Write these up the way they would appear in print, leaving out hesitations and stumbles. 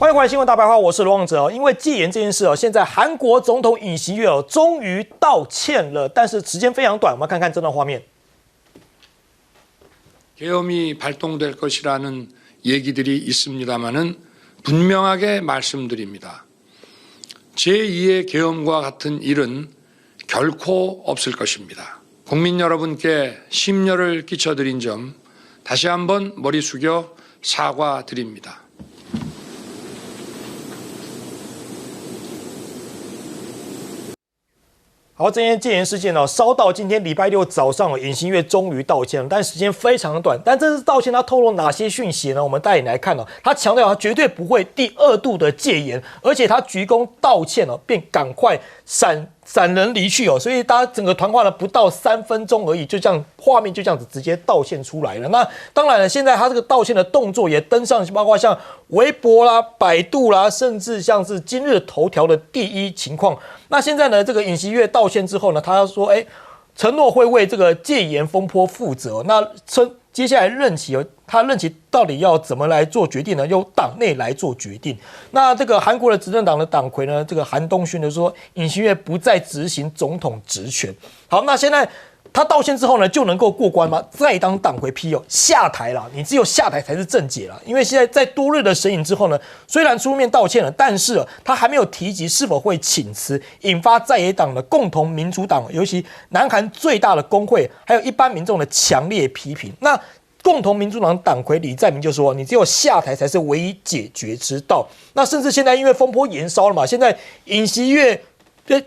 欢迎回来，新闻大白话，我是罗旺哲哦。因为戒严这件事哦，现在韩国总统尹锡悦哦，终于道歉了，但是时间非常短。我们看看这段画面。 계엄이 발동될 것이라는 얘기들이 있습니다마는 분명하게 말씀드립니다. 제2의 계엄과 같은 일은 결코 없을 것입니다. 국민 여러분께 심려를 끼쳐드린 점 다시 한번 머리 숙여 사과드립니다. 好，这件戒严事件哦，烧到今天礼拜六早上，尹锡悦终于道歉了，但时间非常短。但这次道歉，他透露哪些讯息呢？我们带你来看哦。他强调，他绝对不会第二度的戒严，而且他鞠躬道歉哦，便赶快闪人离去哦。所以大家整个谈话呢，不到3分钟而已，就这样画面就这样子直接道歉出来了。那当然了，现在他这个道歉的动作也登上，包括像微博啦、百度啦，甚至像是今日头条的第一情况。 那现在呢？这个尹锡悦道歉之后呢，他要说，承诺会为这个戒严风波负责。那接下来任期他任期到底要怎么来做决定呢？由党内来做决定。那这个韩国的执政党的党魁呢，这个韩东勋就说，尹锡悦不再执行总统职权。好，那现在 他道歉之后呢，就能够过关吗？再当党魁批下台了，你只有下台才是正解了。因为现在在多日的审影之后呢，虽然出面道歉了，但是他还没有提及是否会请辞，引发在野党的共同民主党，尤其南韩最大的工会，还有一般民众的强烈批评。那 共同民主党党魁李在明就说：“你只有下台才是唯一解决之道。”那甚至现在因为风波延烧了嘛，现在尹锡悦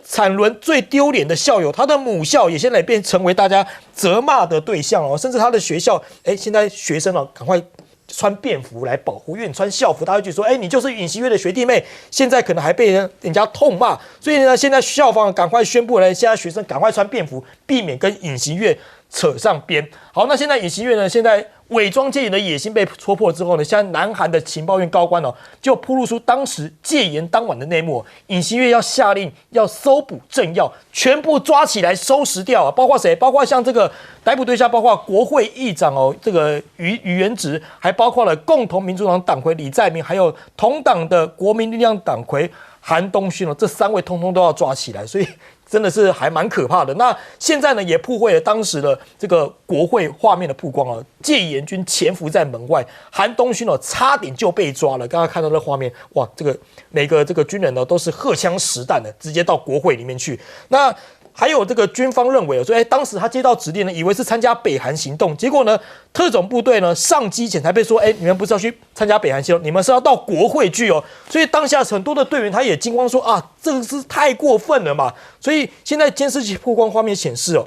惨沦最丢脸的校友，他的母校也现在变成为大家责骂的对象哦，甚至他的学校，现在学生哦，赶快穿便服来保护，因为你穿校服，大家就说，你就是尹锡悦的学弟妹，现在可能还被人家痛骂，所以呢，现在校方赶快宣布现在学生赶快穿便服，避免跟尹锡悦 扯上边。好，那现在尹锡悦呢？现在伪装戒严的野心被戳破之后呢，现在南韩的情报院高官哦，就披露出当时戒严当晚的内幕。尹锡悦要下令要搜捕政要，全部抓起来收拾掉啊！包括谁？包括像这个逮捕对象，包括国会议长哦，这个于元植，还包括了共同民主党党魁李在明，还有同党的国民力量党魁韩东勋哦，这3位通通都要抓起来，所以 真的是还蛮可怕的。那现在呢，也曝光了当时的这个国会画面的曝光哦，戒严军潜伏在门外，韩东勋哦差点就被抓了。刚刚看到这画面，哇，这个每个这个军人呢都是荷枪实弹的，直接到国会里面去。那 还有这个军方认为说，当时他接到指令呢，以为是参加北韩行动，结果呢，特种部队呢上机前才被说，你们不是要去参加北韩行动，你们是要到国会去哦。所以当下很多的队员他也惊慌说啊，这个是太过分了嘛。所以现在监视器曝光画面显示哦，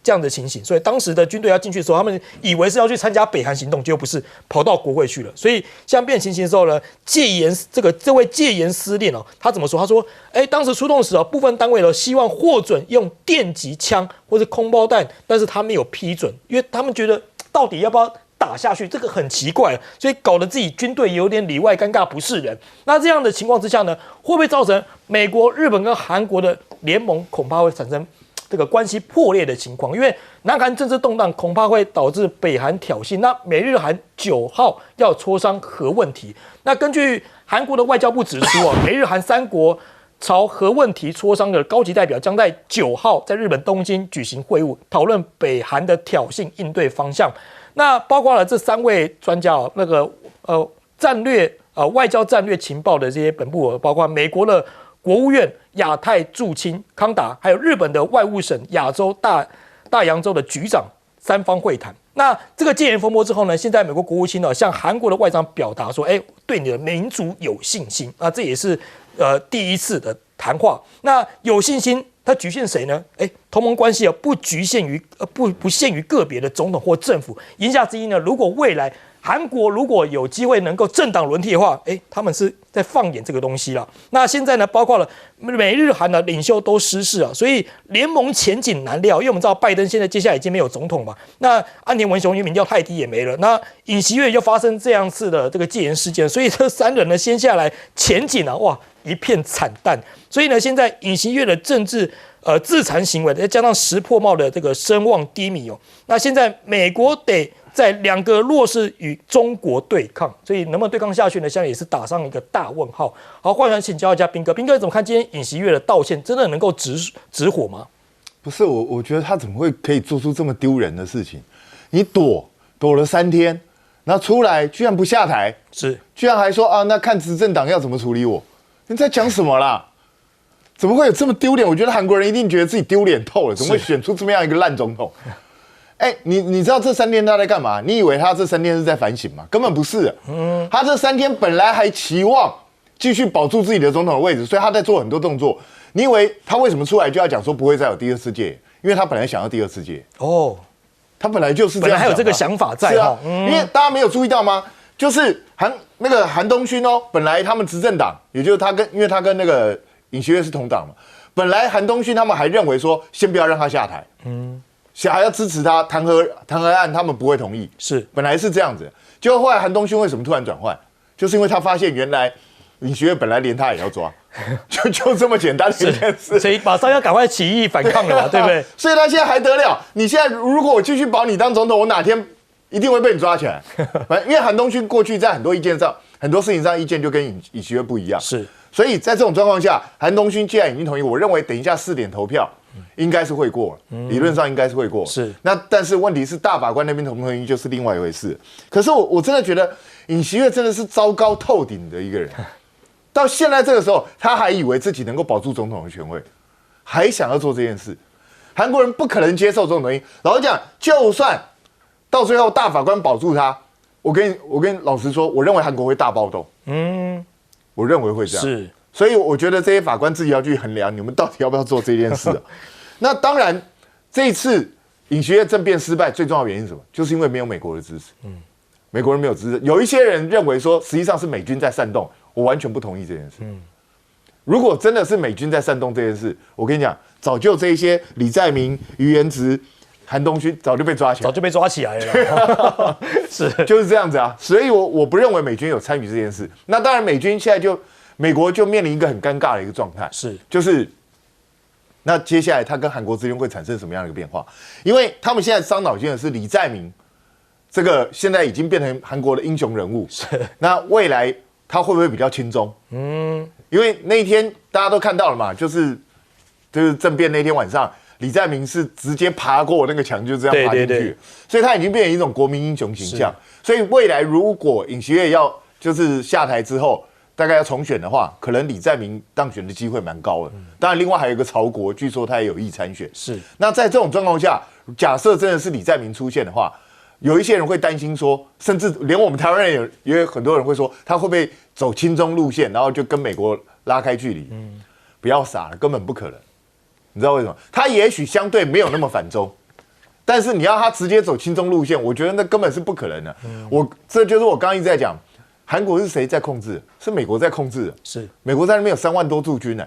这样的情形，所以当时的军队要进去的时候，他们以为是要去参加北韩行动，结果不是，跑到国会去了。所以像变情形的时候呢，戒严这位戒严司令哦，他怎么说？他说：“当时出动时部分单位呢希望获准用电击枪或者空包弹，但是他没有批准，因为他们觉得到底要不要 打下去，这个很奇怪，所以搞得自己军队有点里外尴尬不是人。那这样的情况之下呢，会不会造成美国、日本跟韩国的联盟恐怕会产生 这个关系破裂的情况？因为南韩政治动荡，恐怕会导致北韩挑衅。那美日韩9号要磋商核问题。那根据韩国的外交部指出啊，美日韩3国 朝核问题磋商的高级代表将在9号在日本东京举行会晤，讨论北韩的挑衅应对方向。那包括了这3位专家那个战略外交战略情报的这些本部，包括美国的 国务院亚太驻青康达，还有日本的外务省亚洲大洋洲的局长3方会谈。那这个戒严风波之后呢，现在美国国务卿呢向韩国的外长表达说，对你的民主有信心。那这也是第一次的谈话。那有信心，它局限谁呢？同盟关系不局限于不限于个别的总统或政府。言下之意呢，如果未来 韩国如果有机会能够政党轮替的话，他们是在放眼这个东西了。那现在呢，包括了美日韩的领袖都失势了，所以联盟前景难料。因为我们知道拜登现在接下来已经没有总统嘛，那岸田文雄因为民调太低也没了，那尹锡悦又发生这样次的这个戒严事件，所以这3人呢先下来前景啊，哇，一片惨淡。所以呢，现在尹锡悦的政治自残行为，再加上石破茂的这个声望低迷哦，那现在美国得在2个弱势与中国对抗，所以能不能对抗下去呢？现在也是打上一个大问号。好，换来请教一下彬哥，彬哥怎么看今天尹锡悦的道歉，真的能够止火吗？不是我觉得他怎么会可以做出这么丢人的事情？你躲了3天，然后出来居然不下台，居然还说啊，那看执政党要怎么处理我？你在讲什么啦？怎么会有这么丢脸？我觉得韩国人一定觉得自己丢脸透了，怎么会选出这么样一个烂总统？你知道这3天他在干嘛？你以为他这3天是在反省吗？根本不是。他这3天本来还期望继续保住自己的总统的位置，所以他在做很多动作。你以为他为什么出来就要讲说不会再有第2次届？因为他本来想要第2次届。哦，他本来就是这样，本来还有这个想法在。是啊，因为大家没有注意到吗？就是韩东勋哦，本来他们执政党，也就是因为他跟那个尹锡悦是同党嘛，本来韩东勋他们还认为说，先不要让他下台，还要支持他弹劾案，他们不会同意，本来是这样子，结果后来韩东勋为什么突然转换？就是因为他发现原来尹锡悦本来连他也要抓，就这么简单的一件事，所以马上要赶快起义反抗了嘛，对不对？所以他现在还得了？你现在如果我继续保你当总统，我哪天一定会被你抓起来。因为韩东勋过去在很多意见上、很多事情上意见就跟尹锡悦不一样，所以在这种状况下，韩东勋既然已经同意，我认为等一下4点投票应该是会过了，理论上应该是会过。但是问题是大法官那边同不同意就是另外一回事。可是我真的觉得尹锡悦真的是糟糕透顶的一个人。到现在这个时候，他还以为自己能够保住总统的权位，还想要做这件事。韩国人不可能接受这种东西。老实讲，就算到最后大法官保住他，我跟老实说，我认为韩国会大暴动。我认为会这样。所以我觉得这些法官自己要去衡量，你们到底要不要做这件事。那当然，这一次尹锡悦政变失败最重要的原因是什么？就是因为没有美国的支持。美国人没有支持。有一些人认为说，实际上是美军在煽动。我完全不同意这件事。如果真的是美军在煽动这件事，我跟你讲，早就这些李在明、于元植、韩东勋早就被抓起来了。就是这样子啊。所以我不认为美军有参与这件事。那当然，美国就面临一个很尴尬的一个状态，就是那接下来他跟韩国之间会产生什么样的一个变化？因为他们现在伤脑筋的是李在明，这个现在已经变成韩国的英雄人物。那未来他会不会比较轻松？因为那一天大家都看到了嘛，就是政变那天晚上，李在明是直接爬过那个墙，就这样爬进去，所以他已经变成一种国民英雄形象。所以未来如果尹锡悦要就是下台之后，大概要重选的话，可能李在明当选的机会蛮高的。当然，另外还有一个曹国，据说他也有意参选。那在这种状况下，假设真的是李在明出现的话，有一些人会担心说，甚至连我们台湾人也有很多人会说，他会不会走亲中路线，然后就跟美国拉开距离？不要傻了，根本不可能。你知道为什么？他也许相对没有那么反中，但是你要他直接走亲中路线，我觉得那根本是不可能的。这就是我刚刚一直在讲，韩国是谁在控制？是美国在控制。美国在那边有3万多驻军呢。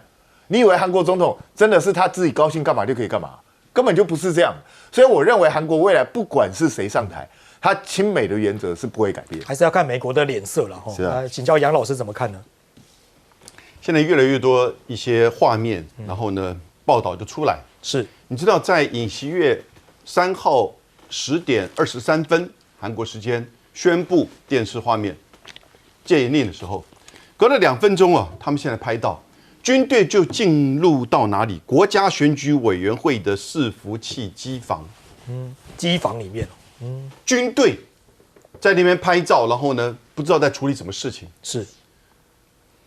你以为韩国总统真的是他自己高兴干嘛就可以干嘛？根本就不是这样。所以我认为韩国未来不管是谁上台，他亲美的原则是不会改变，还是要看美国的脸色了。请教杨老师怎么看呢？现在越来越多一些画面，然后呢报道就出来。你知道在尹锡悦3号10点23分韩国时间宣布电视画面戒严令的时候，隔了2分钟啊，他们现在拍到军队就进入到哪里？国家选举委员会的伺服器机房。机房里面，军队在那边拍照，然后呢，不知道在处理什么事情。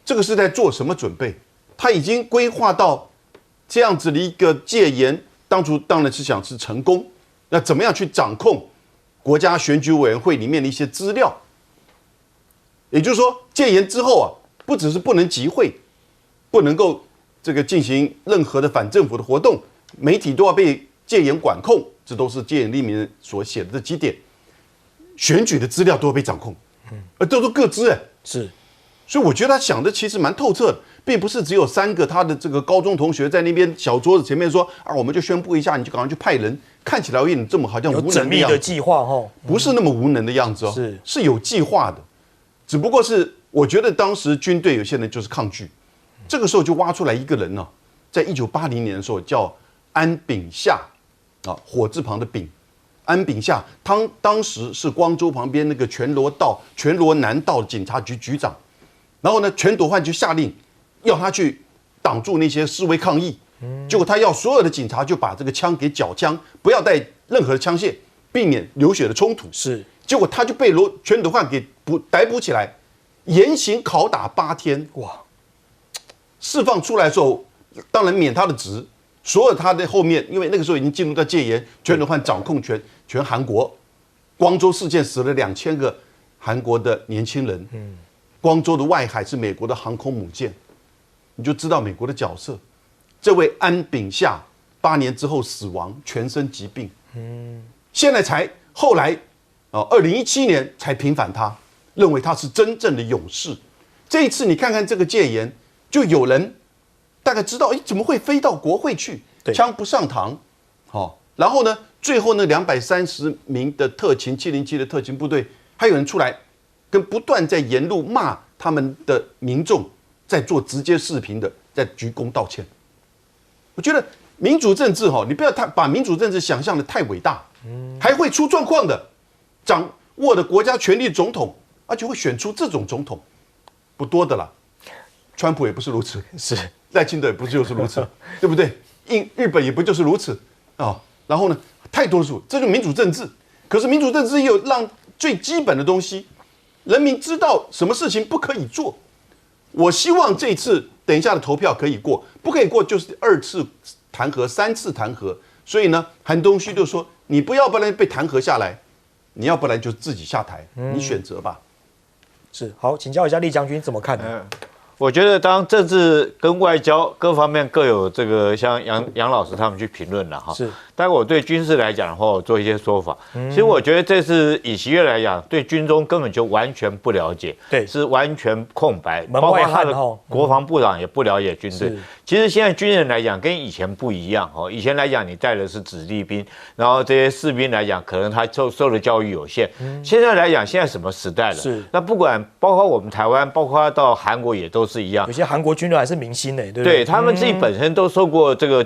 这个是在做什么准备？他已经规划到这样子的一个戒严，当初当然是想是成功。那怎么样去掌控国家选举委员会里面的一些资料？也就是说，戒严之后啊，不只是不能集会，不能够这个进行任何的反政府的活动，媒体都要被戒严管控，这都是戒严令里面所写的这几点。选举的资料都要被掌控，都是各自所以我觉得他想的其实蛮透彻的，并不是只有3个他的这个高中同学在那边小桌子前面说啊，我们就宣布一下，你就赶快去派人，看起来有点这么好像无能的样子。有缜密的计划不是那么无能的样子是有计划的，只不过是我觉得当时军队有些人就是抗拒，这个时候就挖出来一个人呢，在1980年的时候叫安秉夏啊，火字旁的秉，安秉夏，当时是光州旁边那个全罗南道警察局局长，然后呢，全斗焕就下令要他去挡住那些示威抗议，结果他要所有的警察就把这个枪给缴枪，不要带任何的枪械，避免流血的冲突。是，结果他就被全斗焕给逮捕起来，严刑拷打8天，哇！释放出来的时候，当然免他的职，所有他的后面，因为那个时候已经进入到戒严，全斗焕掌控全韩国。光州事件死了2000个韩国的年轻人，光州的外海是美国的航空母舰，你就知道美国的角色。这位安秉夏8年之后死亡，全身疾病，现在后来2017年才平反他，认为他是真正的勇士。这一次你看看这个戒严，就有人大概知道，怎么会飞到国会去？枪不上膛，然后呢，最后那230名的707的特勤部队，还有人出来不断在沿路骂他们的民众，在做直接视频的，在鞠躬道歉。我觉得民主政治你不要把民主政治想象的太伟大，还会出状况的。掌握的国家权力的总统，而且会选出这种总统，不多的啦。川普也不是如此，是赖清德也不就是如此，对不对？日本也不就是如此啊？然后呢，太多数，这就是民主政治。可是民主政治也有让最基本的东西，人民知道什么事情不可以做。我希望这次等一下的投票可以过，不可以过就是2次弹劾、3次弹劾。所以呢，韩东旭就说：“你不要不然被弹劾下来，你要不然就自己下台，你选择吧。”是好，请教一下厉将军怎么看呢？我觉得当政治跟外交各方面各有这个，像杨老师他们去评论了哈。是。但我对军事来讲的话，我做一些说法。其实我觉得这次尹锡悦来讲，对军中根本就完全不了解，对，是完全空白，门包括外汉他的国防部长也不了解军队。其实现在军人来讲跟以前不一样哦，以前来讲你带的是子弟兵，然后这些士兵来讲可能他受的教育有限。现在来讲，现在什么时代了？是。那不管包括我们台湾，包括到韩国也都是一样。有些韩国军人还是明星呢，对不对？对他们自己本身都受过这个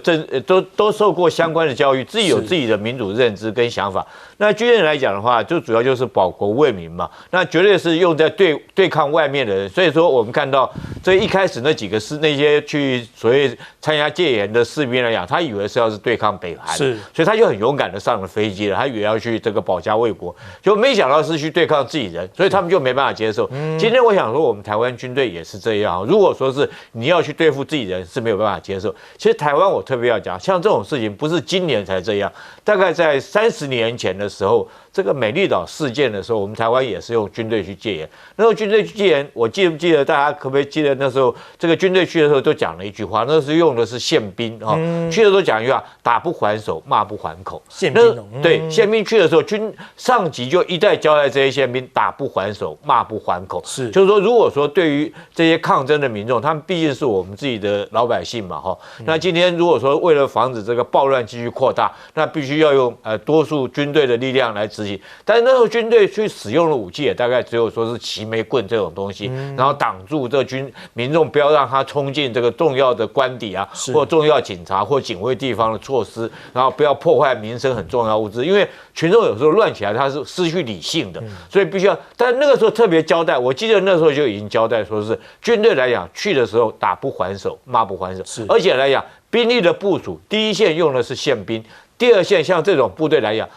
都受过相关的教育，自己有自己的民主认知跟想法。那军人来讲的话，就主要就是保国卫民嘛，那绝对是用在对抗外面的人。所以说，我们看到这一开始那几个是那些去所谓参加戒严的士兵来讲，他以为是要对抗北韩，是，所以他就很勇敢的上了飞机了，他以为要去这个保家卫国，就没想到是去对抗自己人，所以他们就没办法接受。今天我想说，我们台湾军队也是这样，如果说是你要去对付自己人，是没有办法接受。其实台湾我特别要讲，像这种事情不是今年才这样，大概在30年前的时候，这个美丽岛事件的时候，我们台湾也是用军队去戒严。那时候军队去戒严，我记不记得大家可不可以记得那时候这个军队去的时候都讲了一句话，那时候用的是宪兵啊，去的时候讲一句话：打不还手，骂不还口。宪兵对，宪兵去的时候，上级就一再交代这些宪兵打不还手，骂不还口。是，就是说，如果说对于这些抗争的民众，他们毕竟是我们自己的老百姓嘛，哈。那今天如果说为了防止这个暴乱继续扩大，那必须要用多数军队的力量来执行。但是那时候军队去使用的武器也大概只有说是齐眉棍这种东西，然后挡住这民众不要让他冲进这个重要的官邸啊，或重要警察或警卫地方的措施，然后不要破坏民生很重要物资，因为群众有时候乱起来他是失去理性的，所以必须要。但那个时候特别交代，我记得那时候就已经交代说是军队来讲去的时候打不还手，骂不还手，而且来讲兵力的部署，第一线用的是宪兵。第二线像这种部队来讲，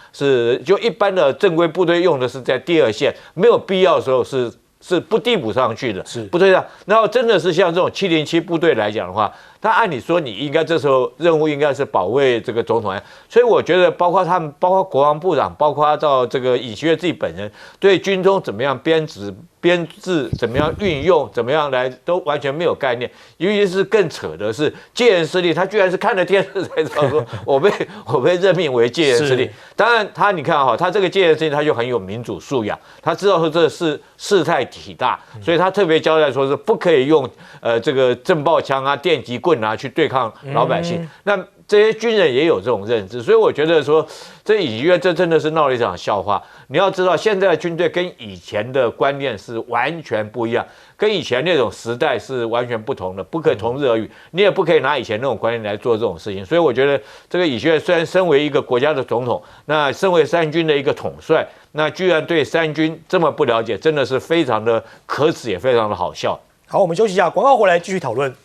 就一般的正规部队用的是在第二线，没有必要的时候是不递补上去的，不对的。然后真的是像这种707部队来讲的话，他按理说你应该这时候任务应该是保卫这个总统，所以我觉得包括他们，包括国防部长，包括到这个尹锡悦自己本人，对军中怎么样编制怎么样运用，怎么样来都完全没有概念。尤其是更扯的是戒严司令，他居然是看了电视才知道说我被任命为戒严司令。当然你看哈，他这个戒严司令他就很有民主素养，他知道说这是事态体大，所以他特别交代说是不可以用这个震爆枪啊、电击棍啊去对抗老百姓。那这些军人也有这种认知，所以我觉得说，这尹锡悦这真的是闹了一场笑话。你要知道，现在的军队跟以前的观念是完全不一样，跟以前那种时代是完全不同的，不可同日而语。你也不可以拿以前那种观念来做这种事情。所以我觉得，这个尹锡悦虽然身为一个国家的总统，那身为三军的一个统帅，那居然对三军这么不了解，真的是非常的可耻，也非常的好笑。好，我们休息一下，广告回来继续讨论。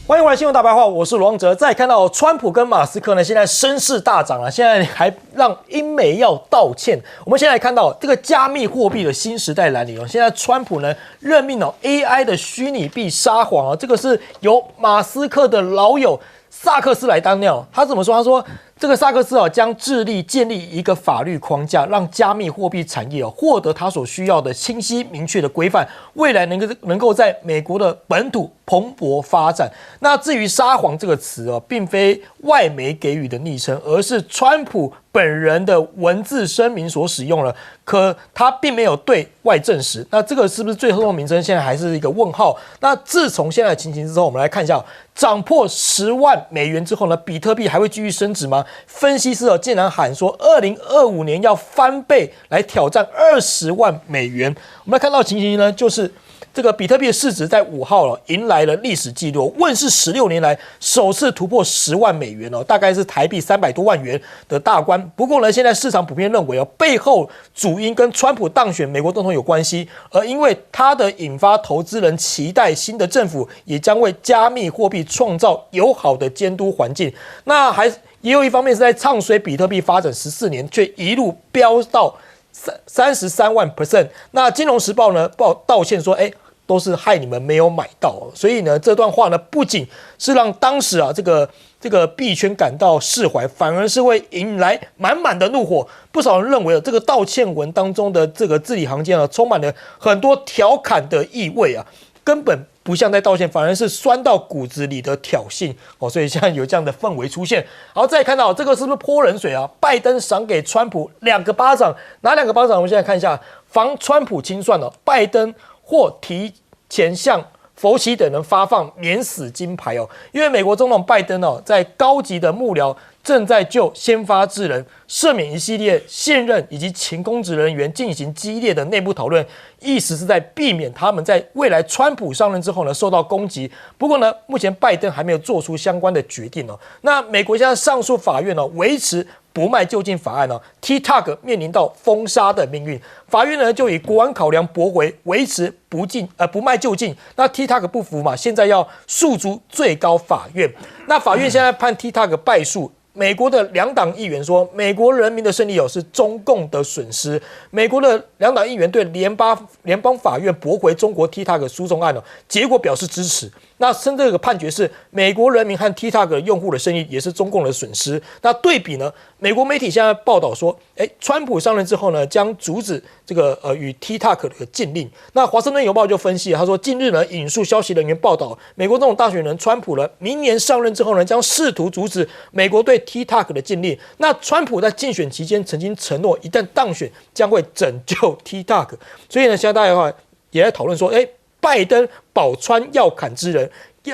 欢迎回来，新闻大白话，我是罗旺哲。再看到川普跟马斯克呢，现在声势大涨了，现在还让英美要道歉。我们现在看到这个加密货币的新时代来临哦，现在川普呢任命了 AI 的虚拟币沙皇啊，这个是由马斯克的老友萨克斯来担任。他怎么说？他说，这个萨克斯将致力建立一个法律框架，让加密货币产业获得他所需要的清晰明确的规范，未来能够在美国的本土蓬勃发展。那至于沙皇这个词并非外媒给予的昵称，而是川普本人的文字声明所使用了，可他并没有对外证实。那这个是不是最后的名称，现在还是一个问号。那自从现在的情形之后，我们来看一下，涨破10万美元之后呢，比特币还会继续升值吗？分析师竟然喊说，2025年要翻倍来挑战20万美元。我们来看到情形呢，就是这个比特币的市值在5号迎来了历史纪录，问世16年来首次突破10万美元大概是台币300多万元的大关。不过呢，现在市场普遍认为背后主因跟川普当选美国总统有关系，而因为他的引发投资人期待新的政府也将为加密货币创造友好的监督环境。那也有一方面是在唱衰比特币发展14年，却一路飙到33万%。那金融时报呢道歉说，都是害你们没有买到。所以呢，这段话呢不仅是让当时这个币圈感到释怀，反而是会引来满满的怒火。不少人认为这个道歉文当中的这个字里行间充满了很多调侃的意味根本不像在道歉，反而是酸到骨子里的挑衅所以现在有这样的氛围出现。好，再看到这个是不是泼冷水拜登赏给川普2个巴掌，哪2个巴掌？我们现在看一下，防川普清算拜登或提前向佛奇等人发放免死金牌因为美国总统拜登在高级的幕僚正在就先发制人、赦免一系列现任以及前公职人员进行激烈的内部讨论，意思是在避免他们在未来川普上任之后受到攻击。不过呢，目前拜登还没有做出相关的决定那美国现在上诉法院维持不卖就禁法案TikTok 面临到封杀的命运，法院呢就以国安考量驳回，维持不卖就禁。那 TikTok 不服嘛，现在要诉诸最高法院。那法院现在判 TikTok 败诉。美国的2党议员说，美国人民的胜利是中共的损失。美国的2党议员对联邦法院驳回中国 TikTok 诉讼案结果表示支持。那甚至这个判决是美国人民和 TikTok 用户的胜利，也是中共的损失。那对比呢，美国媒体现在报道说，川普上任之后呢，将阻止这个与 TikTok 的禁令。那华盛顿邮报就分析他说，近日呢引述消息人员报道，美国总统大选人川普呢，明年上任之后呢，将试图阻止美国对 TikTok 的禁令。那川普在竞选期间曾经承诺，一旦当选将会拯救 TikTok。所以呢，现在大家也在讨论说，拜登保川要砍之人，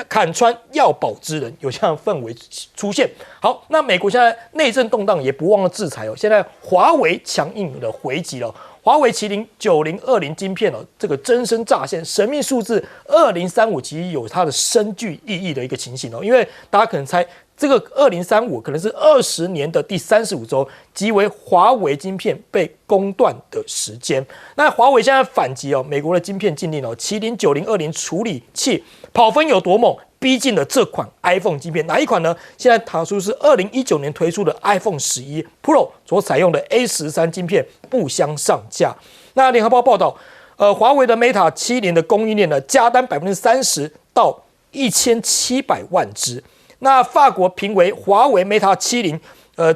砍川要保之人，有这样的氛围出现。好，那美国现在内政动荡，也不忘了制裁现在华为强硬的回击了。华为麒麟9020晶片这个真身乍现，神秘数字2035其实有它的深具意义的一个情形因为大家可能猜这个2035可能是20年的第35周，即为华为晶片被攻断的时间。那华为现在反击美国的晶片禁令麒麟9020处理器跑分有多猛，逼近了这款 iPhone 晶片。哪一款呢？现在查出是2019年推出的 iPhone 11 Pro 所采用的 A13 晶片不相上下。那联合报报道，华为的 Mate 70的供应链呢，加单30%到1700万只。那法国评为华为 Mate 70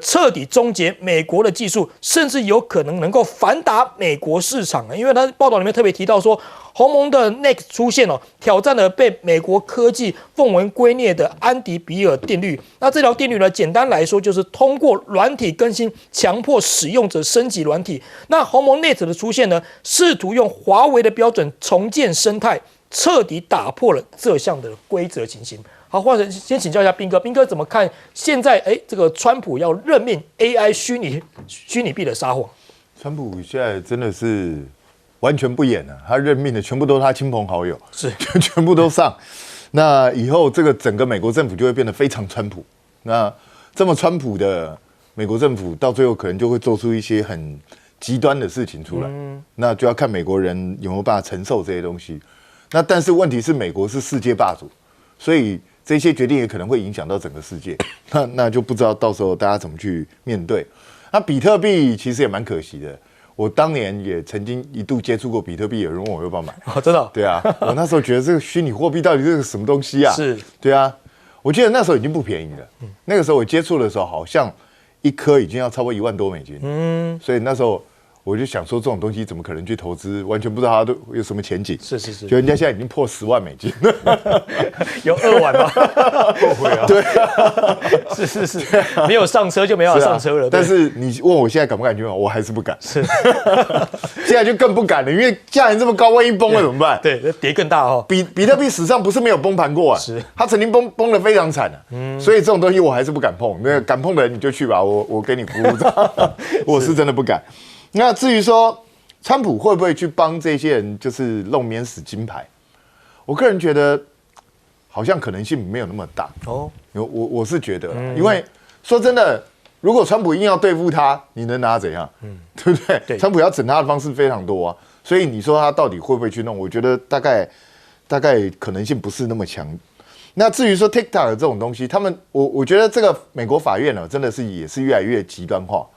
彻底终结美国的技术，甚至有可能能够反打美国市场因为他报道里面特别提到说，鸿蒙的 Next 出现挑战了被美国科技奉为圭臬的安迪比尔定律。那这条定律呢，简单来说就是通过软体更新强迫使用者升级软体。那鸿蒙 Next 的出现呢，试图用华为的标准重建生态，彻底打破了这项的规则情形。好，或者先请教一下彬哥，彬哥怎么看现在这个川普要任命 AI 虚拟币的撒谎？川普现在真的是完全不演了，他任命的全部都是他亲朋好友，是全部都上。那以后这个整个美国政府就会变得非常川普。那这么川普的美国政府，到最后可能就会做出一些很极端的事情出来。那就要看美国人有没有办法承受这些东西。那但是问题是，美国是世界霸主，所以这些决定也可能会影响到整个世界。那就不知道到时候大家怎么去面对。那比特币其实也蛮可惜的。我当年也曾经一度接触过比特币，有人问我要不要买。真的？对啊，我那时候觉得这个虚拟货币到底是个什么东西啊？是，对啊，我记得那时候已经不便宜了。那个时候我接触的时候，好像一颗已经要超过1万多美金。所以那时候我就想说，这种东西怎么可能去投资？完全不知道它都有什么前景。是，就人家现在已经破10万美金，有2万吗？后悔啊！对啊，是，没有上车就没办法上车了。但是你问我现在敢不敢去买，我还是不敢。是，现在就更不敢了，因为价钱这么高，万一崩了怎么办？对，跌更大哦。比特币史上不是没有崩盘过啊，它曾经崩得非常惨所以这种东西我还是不敢碰。那敢碰的人你就去吧，我给你鼓掌。我是真的不敢。那至于说川普会不会去帮这些人就是弄免死金牌，我个人觉得好像可能性没有那么大哦。我是觉得因为说真的，如果川普硬要对付他，你能拿他怎样？对不对？川普要整他的方式非常多啊，所以你说他到底会不会去弄？我觉得大概可能性不是那么强。那至于说 TikTok 这种东西，我觉得这个美国法院真的是也是越来越极端化。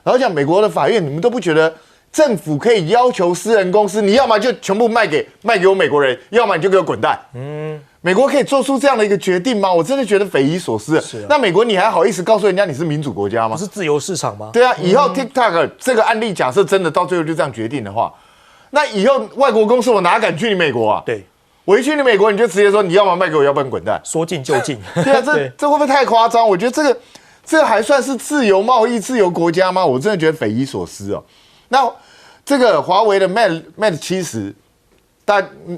然后讲美国的法院，你们都不觉得政府可以要求私人公司，你要么就全部卖给我美国人，要么你就给我滚蛋。美国可以做出这样的一个决定吗？我真的觉得匪夷所思。那美国你还好意思告诉人家你是民主国家吗？不是自由市场吗？对啊，以后 TikTok 这个案例假设真的到最后就这样决定的话，那以后外国公司我哪敢去你美国啊？对，我一去你美国，你就直接说你要么卖给我，要不然滚蛋，说进就进。对啊，这会不会太夸张？我觉得这个还算是自由贸易、自由国家吗？我真的觉得匪夷所思哦。那这个华为的 Mate 70，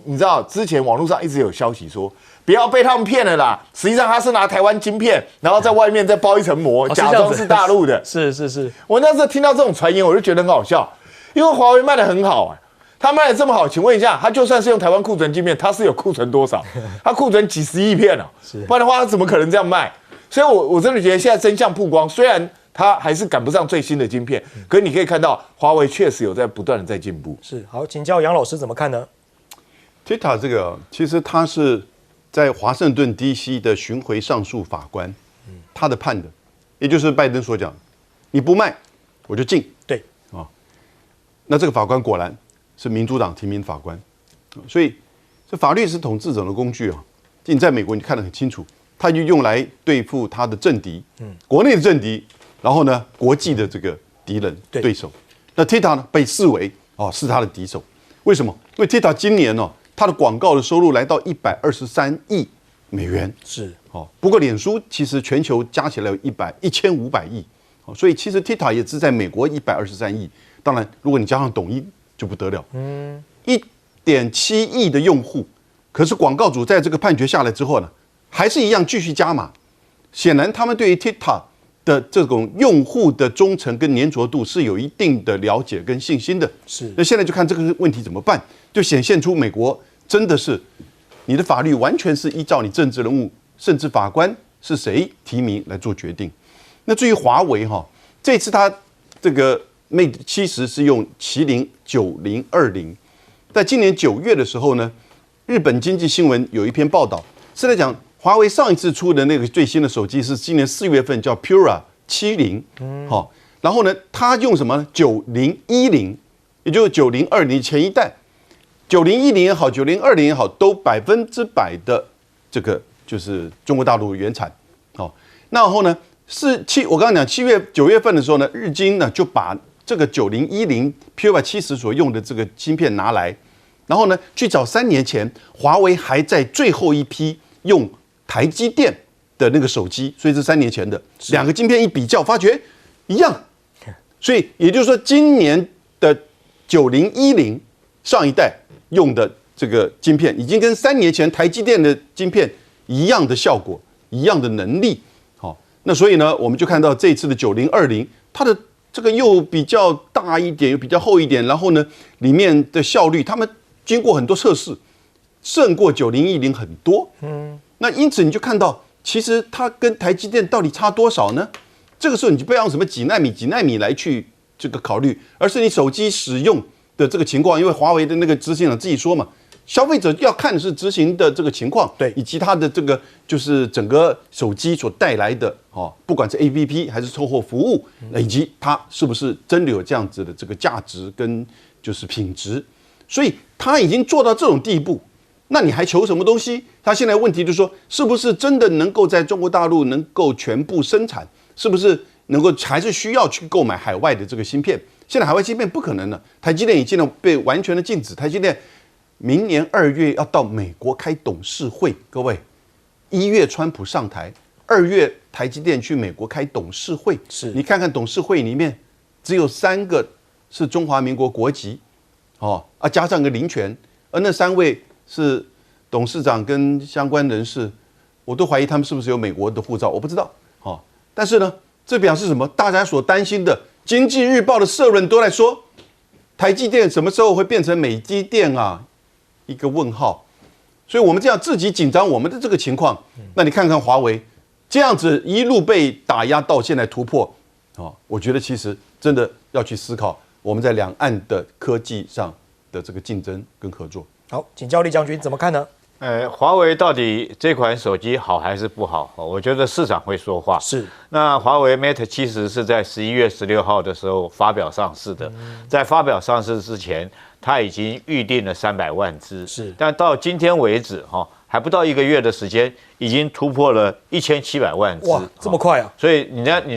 你知道之前网络上一直有消息说，不要被他们骗了啦。实际上他是拿台湾晶片，然后在外面再包一层膜，假装是大陆的。是。我那时候听到这种传言，我就觉得很好笑，因为华为卖得很好他卖得这么好，请问一下，他就算是用台湾库存晶片，他是有库存多少？他库存几十亿片不然的话他怎么可能这样卖？所以我真的觉得现在真相曝光，虽然它还是赶不上最新的晶片，可是你可以看到华为确实有在不断的在进步。是，好，请教杨老师怎么看呢？ TikTok 这个其实他是在华盛顿 DC 的巡回上诉法官，他的判的，也就是拜登所讲，你不卖我就禁。对那这个法官果然是民主党提名法官，所以这法律是统治者的工具你在美国你看得很清楚。他就用来对付他的政敌，国内的政敌，然后呢，国际的这个敌人对手。那 TikTok 呢被视为是他的敌手，为什么？因为 TikTok 今年它的广告的收入来到123亿美元，是不过脸书其实全球加起来有1500亿，所以其实 TikTok 也是在美国123亿。当然，如果你加上抖音就不得了，1.7亿的用户。可是广告主在这个判决下来之后呢？还是一样继续加码，显然他们对于 TikTok 的这种用户的忠诚跟粘着度是有一定的了解跟信心的。是，那现在就看这个问题怎么办，就显现出美国真的是你的法律完全是依照你政治人物甚至法官是谁提名来做决定。那至于华为这次他这个 Mate 70是用麒麟9020，在今年9月的时候呢，日本经济新闻有一篇报道是在讲。华为上一次出的那个最新的手机是今年4月份，叫 Pura 70，然后呢，它用什么呢？9010，也就是9020前一代，9010也好，9020也好，都100%的这个就是中国大陆原产，然后呢，我刚刚讲7月、9月份的时候呢，日经呢就把这个9010 PUI70所用的这个芯片拿来，然后呢去找3年前华为还在最后一批用台积电的那个手机，所以是3年前的2个晶片一比较，发觉一样。所以也就是说，今年的9010上一代用的这个晶片，已经跟3年前台积电的晶片一样的效果，一样的能力。好，那所以呢，我们就看到这次的9020，它的这个又比较大一点，又比较厚一点，然后呢，里面的效率，他们经过很多测试，胜过9010很多。那因此你就看到，其实它跟台积电到底差多少呢？这个时候你就不要用什么几奈米来去这个考虑，而是你手机使用的这个情况。因为华为的那个执行长自己说嘛，消费者要看的是执行的这个情况，对，以及它的这个就是整个手机所带来的不管是 APP 还是售后服务，以及它是不是真的有这样子的这个价值跟就是品质。所以它已经做到这种地步，那你还求什么东西？他现在问题就是说，是不是真的能够在中国大陆能够全部生产？是不是能够还是需要去购买海外的这个芯片？现在海外芯片不可能了，台积电已经被完全的禁止。台积电明年2月要到美国开董事会，各位，1月川普上台，2月台积电去美国开董事会，你看看董事会里面只有3个是中华民国国籍，加上个林权，而那3位是董事长跟相关人士，我都怀疑他们是不是有美国的护照，我不知道。但是呢，这表示什么？大家所担心的，《经济日报》的社论都在说，台积电什么时候会变成美积电啊？一个问号。所以我们这样自己紧张我们的这个情况，那你看看华为这样子一路被打压到现在突破，我觉得其实真的要去思考我们在两岸的科技上的这个竞争跟合作。好，请教李将军怎么看呢？华为到底这款手机好还是不好？我觉得市场会说话。是，那华为 Mate 其实是在11月16号的时候发表上市的，在发表上市之前，它已经预定了300万只，是，但到今天为止，还不到1个月的时间，已经突破了1700万只。哇，这么快啊！所以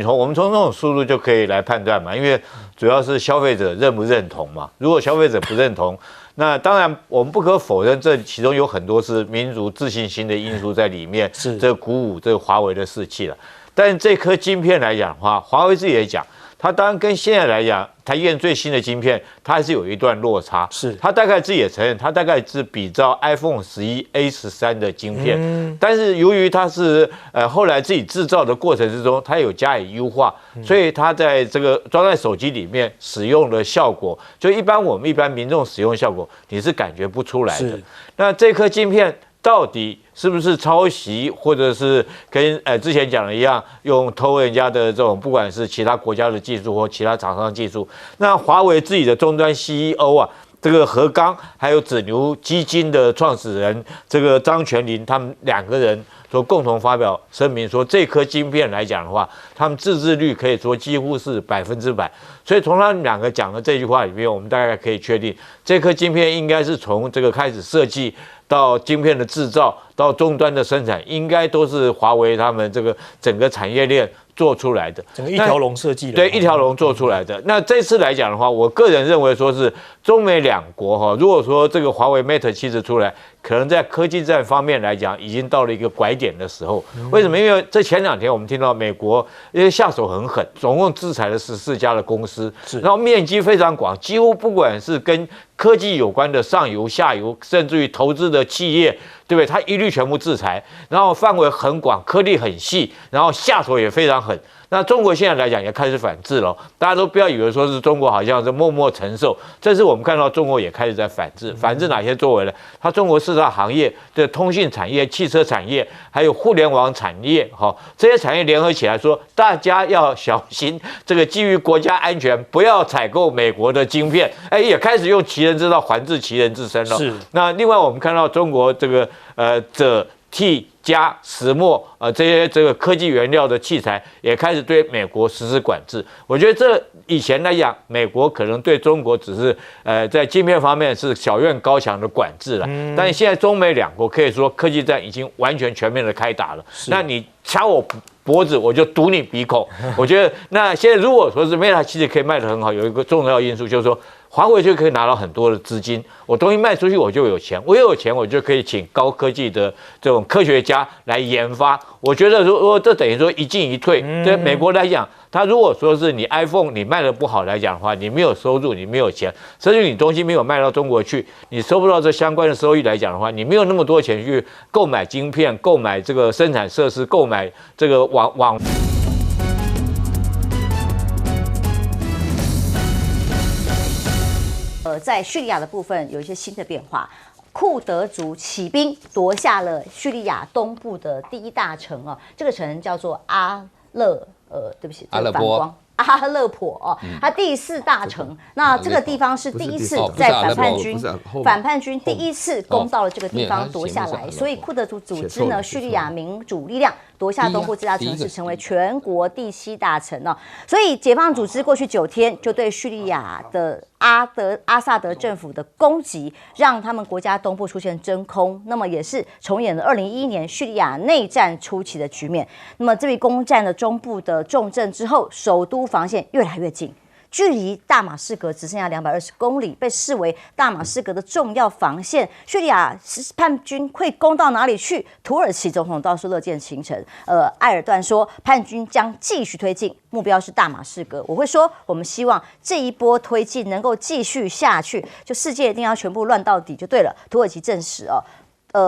我们从这种速度就可以来判断嘛，因为主要是消费者认不认同嘛。如果消费者不认同，那当然，我们不可否认，这其中有很多是民族自信心的因素在里面，是这鼓舞这个华为的士气了。但是这颗晶片来讲的话，华为自己也讲，它当然跟现在来讲，台积电最新的晶片，它还是有一段落差。是，它大概自己也承认，它大概是比照 iPhone 11 A13的晶片，但是由于它是后来自己制造的过程之中，它有加以优化，所以它在这个装在手机里面使用的效果，就我们一般民众使用效果，你是感觉不出来的。那这颗晶片到底是不是抄袭，或者是跟之前讲的一样，用偷人家的这种，不管是其他国家的技术或其他厂商的技术？那华为自己的终端 CEO 啊，这个何刚还有紫牛基金的创始人这个张全林，他们2个人说共同发表声明说，这颗晶片来讲的话，他们自制率可以说几乎是100%。所以从他们2个讲的这句话里面，我们大概可以确定，这颗晶片应该是从这个开始设计到晶片的制造到终端的生产，应该都是华为他们这个整个产业链做出来的，整个一条龙设计的，对，一条龙做出来的。那这次来讲的话，我个人认为说是中美2国如果说这个华为 Mate 70出来，可能在科技战方面来讲，已经到了一个拐点的时候。为什么？因为这前2天我们听到美国因为下手很狠，总共制裁了14家的公司，然后面积非常广，几乎不管是跟科技有关的上游、下游，甚至于投资的企业，对不对？它一律全部制裁，然后范围很广，颗粒很细，然后下手也非常狠。那中国现在来讲也开始反制了，大家都不要以为说是中国好像是默默承受，这是我们看到中国也开始在反制。反制哪些作为呢？它中国4大行业的通信产业、汽车产业，还有互联网产业，这些产业联合起来说，大家要小心这个基于国家安全，不要采购美国的晶片。也开始用其人之道还治其人之身了。是。那另外我们看到中国这个锑、镓、石墨这个科技原料的器材也开始对美国实施管制。我觉得这以前来讲，美国可能对中国只是在晶片方面是小院高墙的管制了，但是现在中美两国可以说科技战已经完全全面的开打了。那你掐我脖子，我就堵你鼻孔。我觉得那现在如果说是 Meta 其实可以卖得很好，有一个重要因素就是说，华为就可以拿到很多的资金，我东西卖出去我就有钱，我有钱我就可以请高科技的这种科学家来研发。我觉得如果这等于说一进一退，对美国来讲，他如果说是你 iPhone 你卖得不好来讲的话，你没有收入，你没有钱，甚至你东西没有卖到中国去，你收不到这相关的收益来讲的话，你没有那么多钱去购买晶片、购买这个生产设施、购买这个网。在叙利亚的部分有一些新的变化，库德族起兵夺下了叙利亚东部的第一大城哦，这个城叫做阿勒颇哦，它第4大城。那这个地方是第一次在反叛军第一次攻到了这个地方夺下来，所以库德族组织呢，叙利亚民主力量夺下东部这大城市，成为全国第7大城哦。所以解放组织过去9天就对叙利亚的阿萨德政府的攻击，让他们国家东部出现真空，那么也是重演了2011年叙利亚内战初期的局面。那么这笔攻占了中部的重镇之后，首都防线越来越近，距离大马士革只剩下220公里，被视为大马士革的重要防线。叙利亚叛军会攻到哪里去？土耳其总统倒是乐见其成。埃尔段说，叛军将继续推进，目标是大马士革。我会说，我们希望这一波推进能够继续下去，就世界一定要全部乱到底就对了。土耳其证实哦。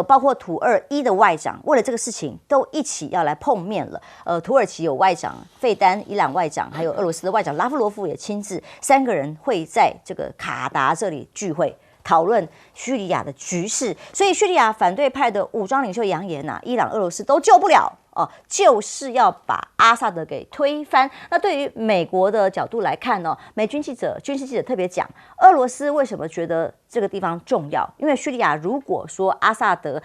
包括土2的外长，为了这个事情都一起要来碰面了。土耳其有外长费丹、伊朗外长，还有俄罗斯的外长拉夫罗夫也亲自，3个人会在这个卡达这里聚会，讨论叙利亚的局势。所以叙利亚反对派的武装领袖扬言伊朗、俄罗斯都救不了。就是要把阿萨德给推翻。那对于美国的角度来看呢，美军军事记者特别讲，俄罗斯为什么觉得这个地方重要？因为叙利亚如果说阿萨德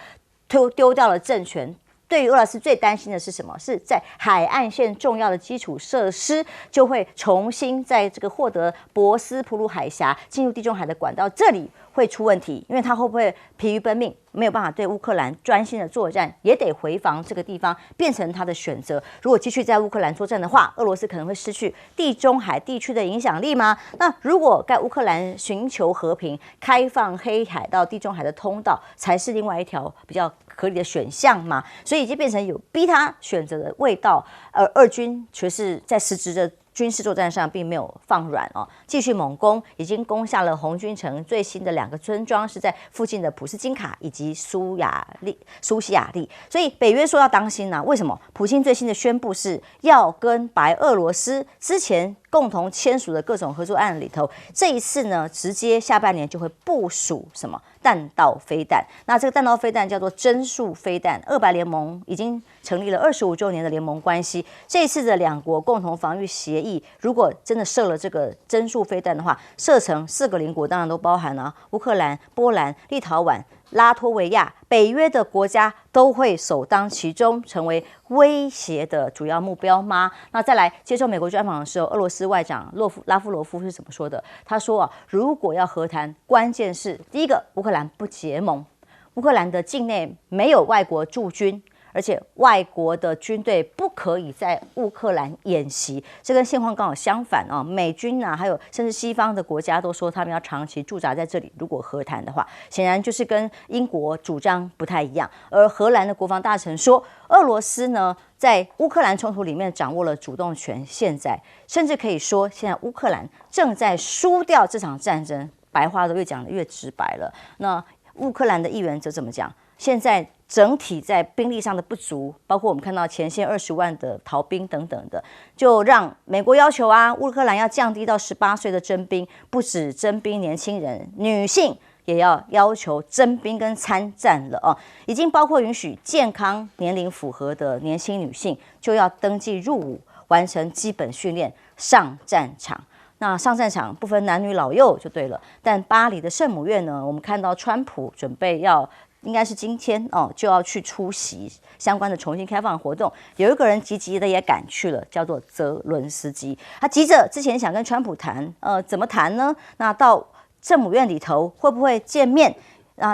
丢掉了政权，对于俄罗斯最担心的是什么？是在海岸线重要的基础设施就会重新在这个获得博斯普鲁海峡进入地中海的管道，这里会出问题，因为他会不会疲于奔命，没有办法对乌克兰专心的作战，也得回防这个地方，变成他的选择。如果继续在乌克兰作战的话，俄罗斯可能会失去地中海地区的影响力吗？那如果在乌克兰寻求和平，开放黑海到地中海的通道，才是另外一条比较合理的选项嘛？所以已经变成有逼他选择的味道，而俄军却是在实质的军事作战上并没有放软继续猛攻，已经攻下了红军城最新的2个村庄，是在附近的普斯金卡以及苏西亚利。所以北约说要当心为什么？普京最新的宣布是要跟白俄罗斯之前共同签署的各种合作案里头，这一次呢，直接下半年就会部署什么弹道飞弹。那这个弹道飞弹叫做针速飞弹。俄白联盟已经成立了25周年的联盟关系，这一次的2国共同防御协议，如果真的射了这个针速飞弹的话，射程4个邻国当然都包含了乌克兰、波兰、立陶宛、拉脱维亚，北约的国家都会首当其冲，成为威胁的主要目标吗？那再来接受美国专访的时候，俄罗斯外长拉夫罗夫是怎么说的？他说如果要和谈，关键是第一个，乌克兰不结盟，乌克兰的境内没有外国驻军，而且外国的军队不可以在乌克兰演习，这跟现况刚好相反美军还有甚至西方的国家都说他们要长期驻扎在这里，如果和谈的话，显然就是跟英国主张不太一样。而荷兰的国防大臣说，俄罗斯呢在乌克兰冲突里面掌握了主动权，现在甚至可以说，现在乌克兰正在输掉这场战争，白话都越讲得越直白了。那乌克兰的议员则怎么讲？现在整体在兵力上的不足，包括我们看到前线20万的逃兵等等的，就让美国要求乌克兰要降低到18岁的征兵，不止征兵年轻人，女性也要求征兵跟参战了已经包括允许健康年龄符合的年轻女性就要登记入伍，完成基本训练，上战场。那上战场不分男女老幼就对了。但巴黎的圣母院呢，我们看到川普准备要应该是今天哦就要去出席相关的重新开放活动。有一个人急急的也赶去了，叫做泽伦斯基。他急着之前想跟川普谈，怎么谈呢？那到圣母院里头会不会见面？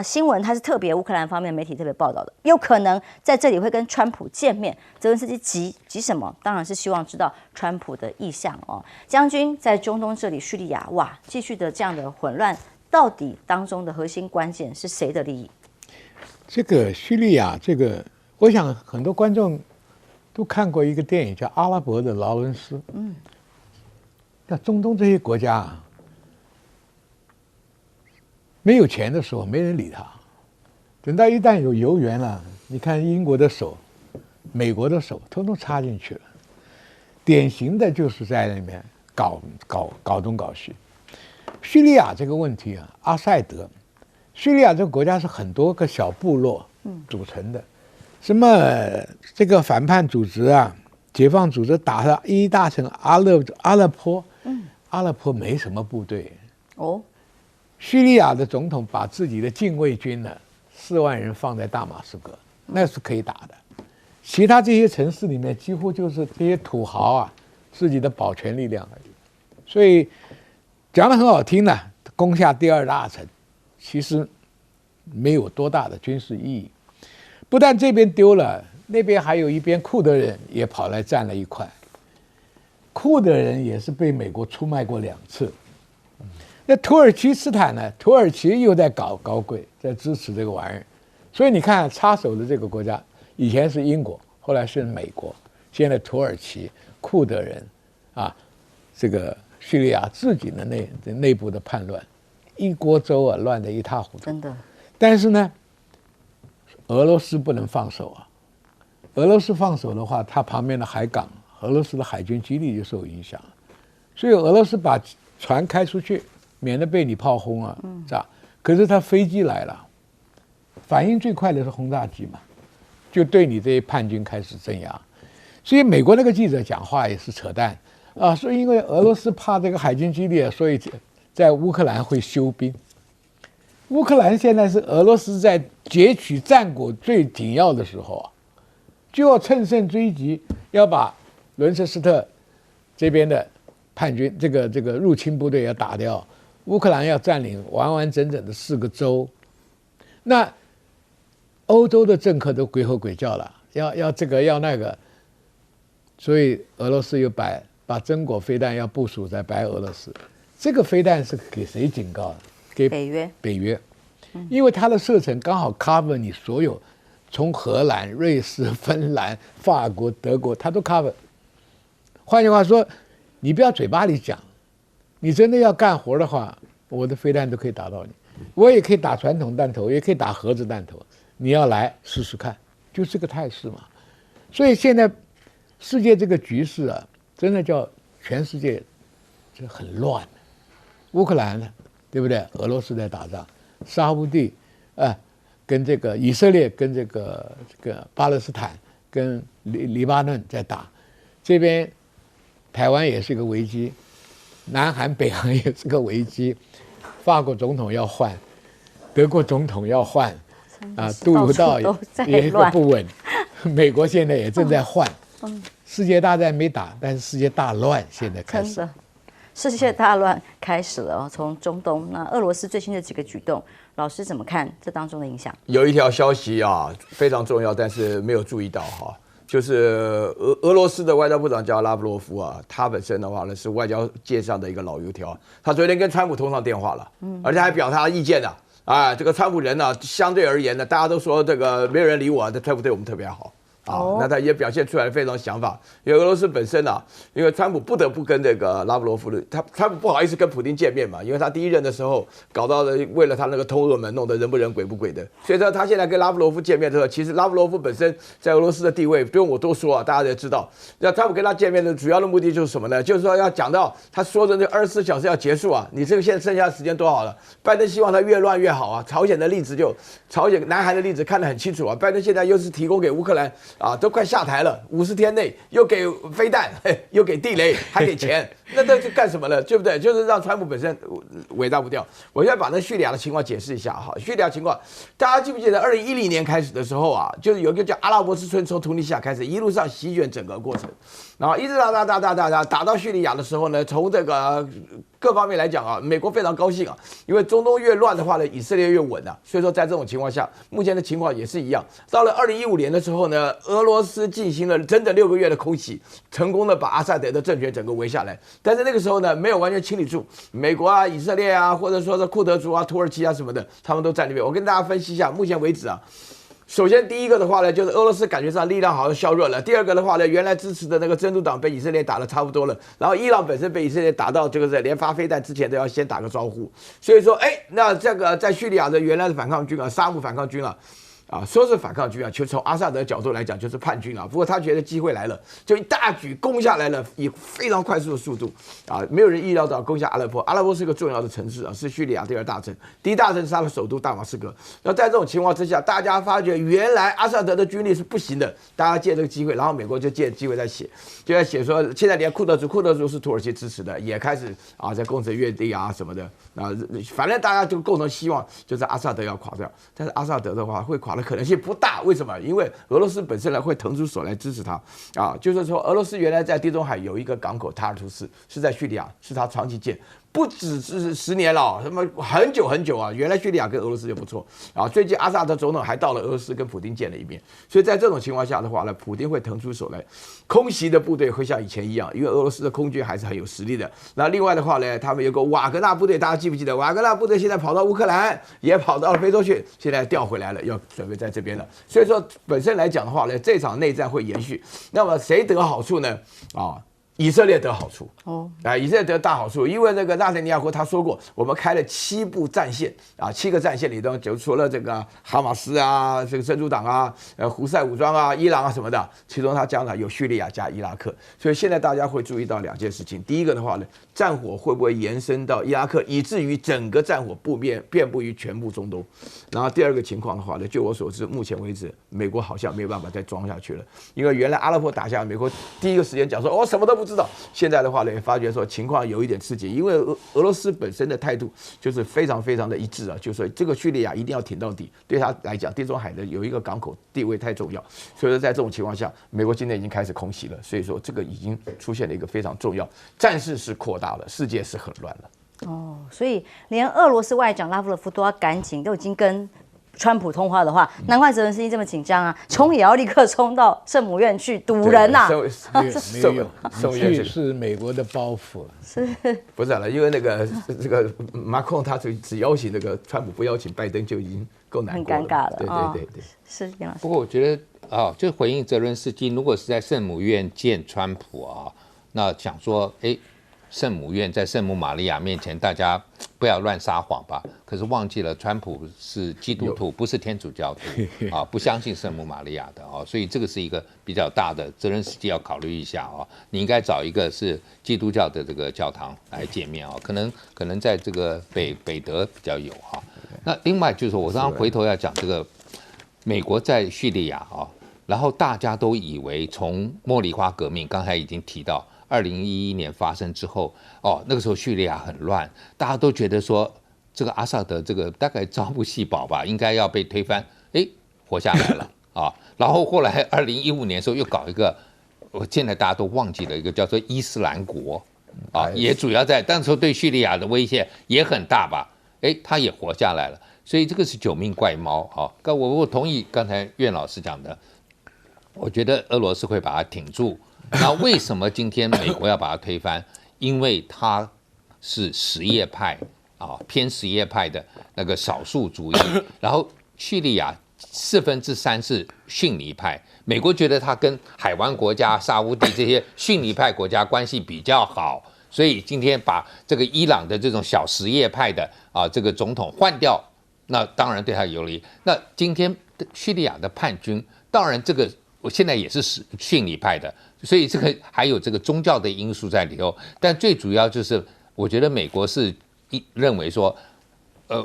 新闻它是特别乌克兰方面媒体特别报道的，有可能在这里会跟川普见面。泽伦斯基急什么？当然是希望知道川普的意向哦。将军在中东这里，叙利亚哇，继续的这样的混乱，到底当中的核心关键是谁的利益？这个叙利亚，我想很多观众都看过一个电影叫《阿拉伯的劳伦斯》。那中东这些国家啊，没有钱的时候没人理他，等到一旦有油源了，你看英国的手、美国的手统统插进去了，典型的就是在那边搞东搞西。叙利亚这个问题啊，阿塞德，叙利亚这个国家是很多个小部落组成的，什么这个反叛组织啊、解放组织打了一大城阿勒颇，阿勒颇没什么部队哦。叙利亚的总统把自己的禁卫军呢4万人放在大马士革，那是可以打的。其他这些城市里面几乎就是这些土豪啊自己的保全力量而已。所以讲得很好听呢，攻下第2大城，其实没有多大的军事意义。不但这边丢了，那边还有一边库德人也跑来占了一块。库德人也是被美国出卖过2次。那土耳其斯坦呢？土耳其又在搞高贵，在支持这个玩意儿，所以你看插手的这个国家，以前是英国，后来是美国，现在土耳其、库德人，这个叙利亚自己的内部的叛乱，一锅粥啊，乱得一塌糊涂。真的。但是呢，俄罗斯不能放手啊，俄罗斯放手的话，它旁边的海港，俄罗斯的海军基地就受影响，所以俄罗斯把船开出去。免得被你炮轰啊，是吧？可是他飞机来了，反应最快的是轰炸机嘛，就对你这些叛军开始镇压。所以美国那个记者讲话也是扯淡啊，说因为俄罗斯怕这个海军基地，所以在乌克兰会休兵。乌克兰现在是俄罗斯在截取战果最紧要的时候啊，就要乘胜追击，要把伦彻斯特这边的叛军这个入侵部队要打掉。乌克兰要占领完完整整的4个州，那欧洲的政客都鬼吼鬼叫了，要这个要那个，所以俄罗斯又把榛果飞弹要部署在白俄罗斯。这个飞弹是给谁警告的？给北约，因为它的射程刚好 cover 你所有，从荷兰、瑞士、芬兰、法国、德国，它都 cover。换句话说，你不要嘴巴里讲。你真的要干活的话，我的飞弹都可以打到你，我也可以打传统弹头，也可以打核子弹头。你要来试试看，就这个态势嘛。所以现在世界这个局势啊，真的叫全世界这很乱。乌克兰呢，对不对？俄罗斯在打仗，沙烏地跟这个以色列跟这个巴勒斯坦跟黎巴嫩在打，这边台湾也是一个危机。南韩、北韩也是个危机，法国总统要换，德国总统要换，杜鲁道也个不稳，美国现在也正在换，世界大战没打，但是世界大乱现在开始。真的，世界大乱开始了哦，从中东，那俄罗斯最新的几个举动，老师怎么看这当中的影响？有一条消息啊，非常重要，但是没有注意到哈。就是俄罗斯的外交部长叫拉布罗夫啊，他本身的话呢是外交界上的一个老油条，他昨天跟川普通上电话了，而且还表达意见呢。这个川普人呢，相对而言呢，大家都说这个没有人理我，这川普对我们特别好。那他也表现出来非常想法，因为俄罗斯本身啊，因为川普不得不跟这个拉布罗夫的，川普不好意思跟普丁见面嘛，因为他第一任的时候搞到了，为了他那个通俄门弄得人不人鬼不鬼的，所以说他现在跟拉布罗夫见面的时候，其实拉布罗夫本身在俄罗斯的地位不用我多说啊，大家也知道。那川普跟他见面的主要的目的就是什么呢？就是说要讲到他说的那24小时要结束啊，你这个现在剩下的时间多好了，拜登希望他越乱越好啊，朝鲜的例子就朝鲜南韩的例子看得很清楚啊，拜登现在又是提供给乌克兰啊，都快下台了，50天内又给飞弹，又给地雷，还给钱，那这是干什么呢？对不对？就是让川普本身尾大不掉。我现在把那叙利亚的情况解释一下哈。叙利亚情况，大家记不记得2010年开始的时候啊，就是有一个叫阿拉伯之春，从突尼西亚开始一路上席卷整个过程，然后一直打到叙利亚的时候呢，从这个各方面来讲啊，美国非常高兴啊，因为中东越乱的话呢，以色列越稳啊。所以说在这种情况下，目前的情况也是一样。到了2015年的时候呢，俄罗斯进行了整整6个月的空袭，成功的把阿萨德的政权整个围下来。但是那个时候呢，没有完全清理住，美国啊、以色列啊，或者说是库德族啊、土耳其啊什么的，他们都在那边。我跟大家分析一下，目前为止啊。首先，第一个的话呢，就是俄罗斯感觉上力量好像削弱了。第二个的话呢，原来支持的那个真主党被以色列打得差不多了，然后伊朗本身被以色列打到这个在连发飞弹之前都要先打个招呼。所以说，那这个在叙利亚的原来的反抗军啊，沙姆反抗军啊。说是反抗军啊，就从阿萨德的角度来讲就是叛军啊。不过他觉得机会来了，就一大举攻下来了，以非常快速的速度啊，没有人意料到攻下阿勒颇。阿勒颇是个重要的城市啊，是叙利亚第2大城，第1大城是他的首都大马士革。那在这种情况之下，大家发觉原来阿萨德的军力是不行的，大家借这个机会，然后美国就借机会在写，就在写说，现在连库德族是土耳其支持的，也开始啊在攻城略地啊什么的啊，反正大家就共同希望就是阿萨德要垮掉，但是阿萨德的话会垮的可能性不大，为什么？因为俄罗斯本身呢会腾出手来支持他啊，就是说俄罗斯原来在地中海有一个港口塔尔图斯，是在叙利亚，是他长期建。不只是10年了，什么很久很久啊！原来叙利亚跟俄罗斯就不错啊。最近阿萨德总统还到了俄罗斯跟普丁见了一面，所以在这种情况下的话呢，普丁会腾出手来，空袭的部队会像以前一样，因为俄罗斯的空军还是很有实力的。那另外的话呢，他们有个瓦格纳部队，大家记不记得？瓦格纳部队现在跑到乌克兰，也跑到了非洲去，现在调回来了，要准备在这边了。所以说本身来讲的话呢，这场内战会延续。那么谁得好处呢？以色列得好处以色列得大好处，因为那个纳坦尼亚胡他说过，我们开了7部战线啊，7个战线里头就除了这个哈马斯啊、这个真主党啊、胡塞武装啊、伊朗啊什么的，其中他讲了有叙利亚加伊拉克，所以现在大家会注意到2件事情。第一个的话呢，战火会不会延伸到伊拉克，以至于整个战火遍布于全部中东？然后第二个情况的话呢，就我所知，目前为止，美国好像没有办法再装下去了，因为原来阿勒颇打下来，美国第一个时间讲说什么都不知道。现在的话呢，也发觉说情况有一点刺激，因为俄罗斯本身的态度就是非常非常的一致啊，就是说这个叙利亚一定要挺到底，对他来讲，地中海的有一个港口地位太重要，所以说在这种情况下，美国今天已经开始空袭了，所以说这个已经出现了一个非常重要，战事是扩大了，世界是很乱了。所以连俄罗斯外长拉夫罗夫都要赶紧，都已经跟川普通话的话，难怪泽连斯基这么紧张啊！冲也要立刻冲到圣母院去堵人呐！圣母院是美国的包袱，是不是了？因为那个这个马克龙他只邀请那个川普，不邀请拜登就已经够难过了，很尴尬了。对，是杨老师。不过我觉得就回应泽伦斯基，如果是在圣母院见川普那想说圣母院在圣母玛利亚面前，大家不要乱撒谎吧。可是忘记了，川普是基督徒，不是天主教徒不相信圣母玛利亚的所以这个是一个比较大的泽连斯基要考虑一下你应该找一个是基督教的这个教堂来见面可能在这个北德比较有那另外就是我刚刚回头要讲这个美国在叙利亚然后大家都以为从茉莉花革命刚才已经提到。2011年发生之后，那个时候叙利亚很乱，大家都觉得说这个阿萨德这个大概朝不夕保吧，应该要被推翻，活下来了然后后来2015年的时候又搞一个，现在大家都忘记了一个叫做伊斯兰国也主要在那时候对叙利亚的威胁也很大吧，他也活下来了，所以这个是九命怪猫我同意刚才苑老师讲的，我觉得俄罗斯会把它挺住。那为什么今天美国要把它推翻？因为它是什叶派偏什叶派的那个少数主义，然后叙利亚3%是逊尼派，美国觉得它跟海湾国家、沙乌地这些逊尼派国家关系比较好，所以今天把这个伊朗的这种小什叶派的这个总统换掉，那当然对他有利。那今天叙利亚的叛军，当然这个我现在也是逊尼派的。所以这个还有这个宗教的因素在里头，但最主要就是我觉得美国是认为说，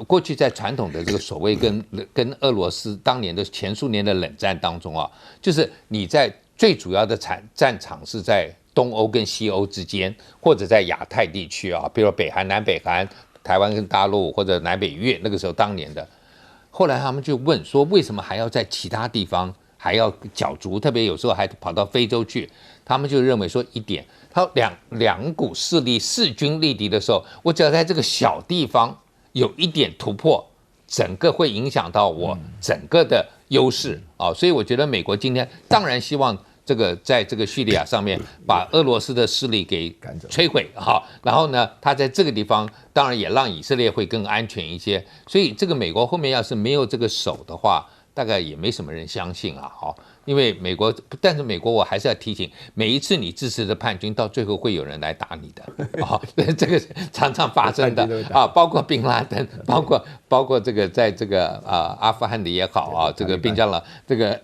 过去在传统的这个所谓跟俄罗斯当年的前苏联的冷战当中啊，就是你在最主要的战场是在东欧跟西欧之间，或者在亚太地区啊，比如北韩、南北韩、台湾跟大陆或者南北越，那个时候当年的。后来他们就问说，为什么还要在其他地方还要角逐？特别有时候还跑到非洲去，他们就认为说一点，他两股势力势均力敌的时候，我只要在这个小地方有一点突破，整个会影响到我整个的优势啊。所以我觉得美国今天当然希望这个在这个叙利亚上面把俄罗斯的势力给摧毁哈，然后呢，他在这个地方当然也让以色列会更安全一些。所以这个美国后面要是没有这个手的话，大概也没什么人相信啊，哈。因为美国，但是美国我还是要提醒，每一次你支持的叛军，到最后会有人来打你的啊，这个常常发生的啊，包括宾拉登，包括这个在这个阿富汗的也好啊，这个宾加拉这个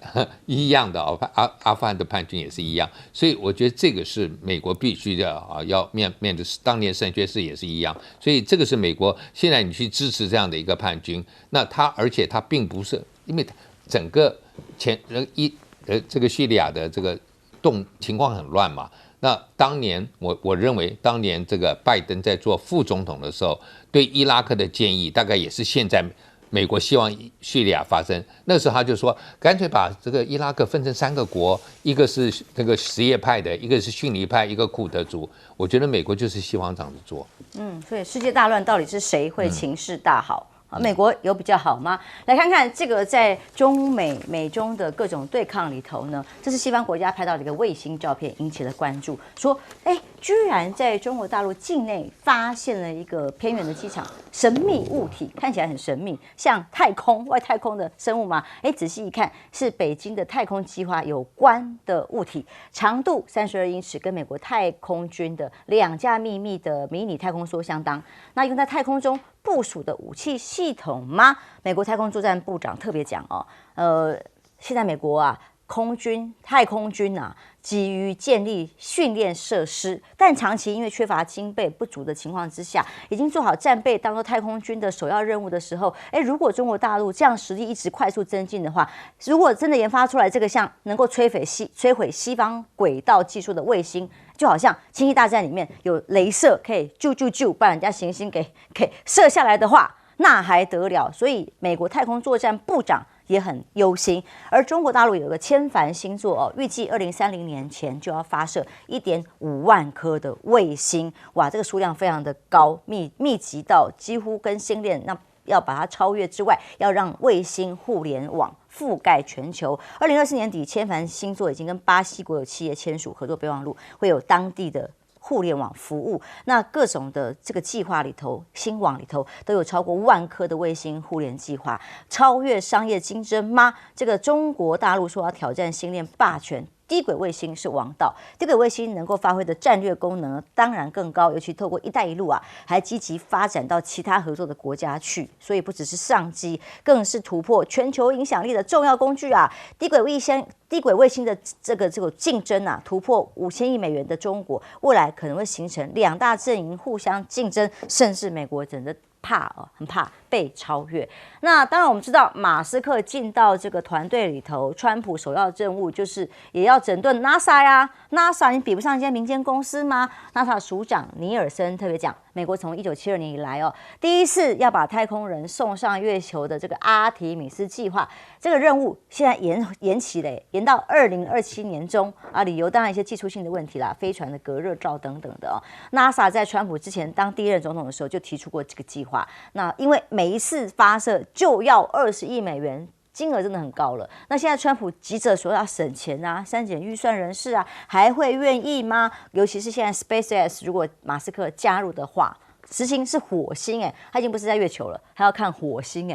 一样的阿富汗的叛军也是一样，所以我觉得这个是美国必须的啊，要面对当年神学士也是一样，所以这个是美国现在你去支持这样的一个叛军，那而且他并不是因为整个这个叙利亚的这个情况很乱嘛。那当年我认为，当年这个拜登在做副总统的时候，对伊拉克的建议，大概也是现在美国希望叙利亚发生。那时候他就说，干脆把这个伊拉克分成3个国，一个是那个什叶派的，一个是逊尼派，一个库德族。我觉得美国就是希望这样子做。所以世界大乱到底是谁会情势大好？美国有比较好吗？来看看这个在美中的各种对抗里头呢，这是西方国家拍到的一个卫星照片，引起了关注。说，居然在中国大陆境内发现了一个偏远的机场，神秘物体，看起来很神秘，像外太空的生物吗？仔细一看，是北京的太空计划有关的物体，长度32英尺，跟美国太空军的2架秘密的迷你太空梭相当。那用在太空中部署的武器系统吗？美国太空作战部长特别讲现在美国太空军急于建立训练设施，但长期因为缺乏经费不足的情况之下，已经做好战备当做太空军的首要任务的时候，如果中国大陆这样实力一直快速增进的话，如果真的研发出来这个像能够摧毁西方轨道技术的卫星，就好像星际大战里面有雷射可以把人家行星给射下来的话，那还得了？所以美国太空作战部长也很忧心。而中国大陆有个千帆星座预计2030年前就要发射1.5万颗的卫星，哇，这个数量非常的高，密集到几乎跟星链那要把它超越之外，要让卫星互联网覆盖全球。2024年底，千帆星座已经跟巴西国有企业签署合作备忘录，会有当地的互联网服务。那各种的这个计划里头，星网里头都有超过1万颗的卫星互联计划，超越商业竞争吗？这个中国大陆说要挑战星链霸权，低轨卫星是王道，低轨卫星能够发挥的战略功能当然更高，尤其透过“一带一路”还积极发展到其他合作的国家去，所以不只是商机，更是突破全球影响力的重要工具低轨卫星的这个竞争突破5000亿美元的中国，未来可能会形成2大阵营互相竞争，甚至美国真的很怕被超越。那当然我们知道马斯克进到这个团队里头，川普首要任务就是也要整顿 NASA 呀。NASA 你比不上一间民间公司吗？ NASA 署长尼尔森特别讲，美国从1972年以来第一次要把太空人送上月球的这个阿提米斯计划，这个任务现在延期了，延到2027年中理由当然一些技术性的问题啦，飞船的隔热罩等等的NASA 在川普之前当第一任总统的时候就提出过这个计划，那因为每一次发射就要20亿美元，金额真的很高了。那现在川普急着说要省钱删减预算人士还会愿意吗？尤其是现在 SpaceX 如果马斯克加入的话，执行是火星他已经不是在月球了，还要看火星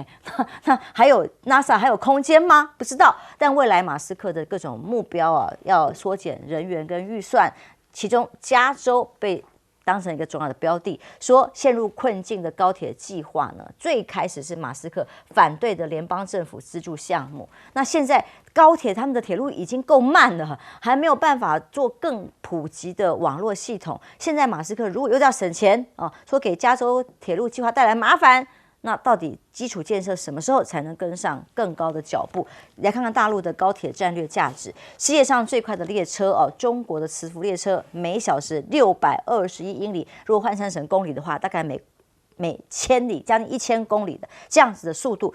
那还有 NASA 还有空间吗？不知道。但未来马斯克的各种目标要缩减人员跟预算，其中加州被当成一个重要的标的，说陷入困境的高铁计划呢，最开始是马斯克反对的联邦政府资助项目。那现在高铁他们的铁路已经够慢了，还没有办法做更普及的网络系统。现在马斯克如果又要省钱说给加州铁路计划带来麻烦，那到底基础建设什么时候才能跟上更高的脚步？来看看大陆的高铁战略价值。世界上最快的列车哦，中国的磁浮列车每小时621英里，如果换算成公里的话，大概每千里将近1000公里的这样子的速度。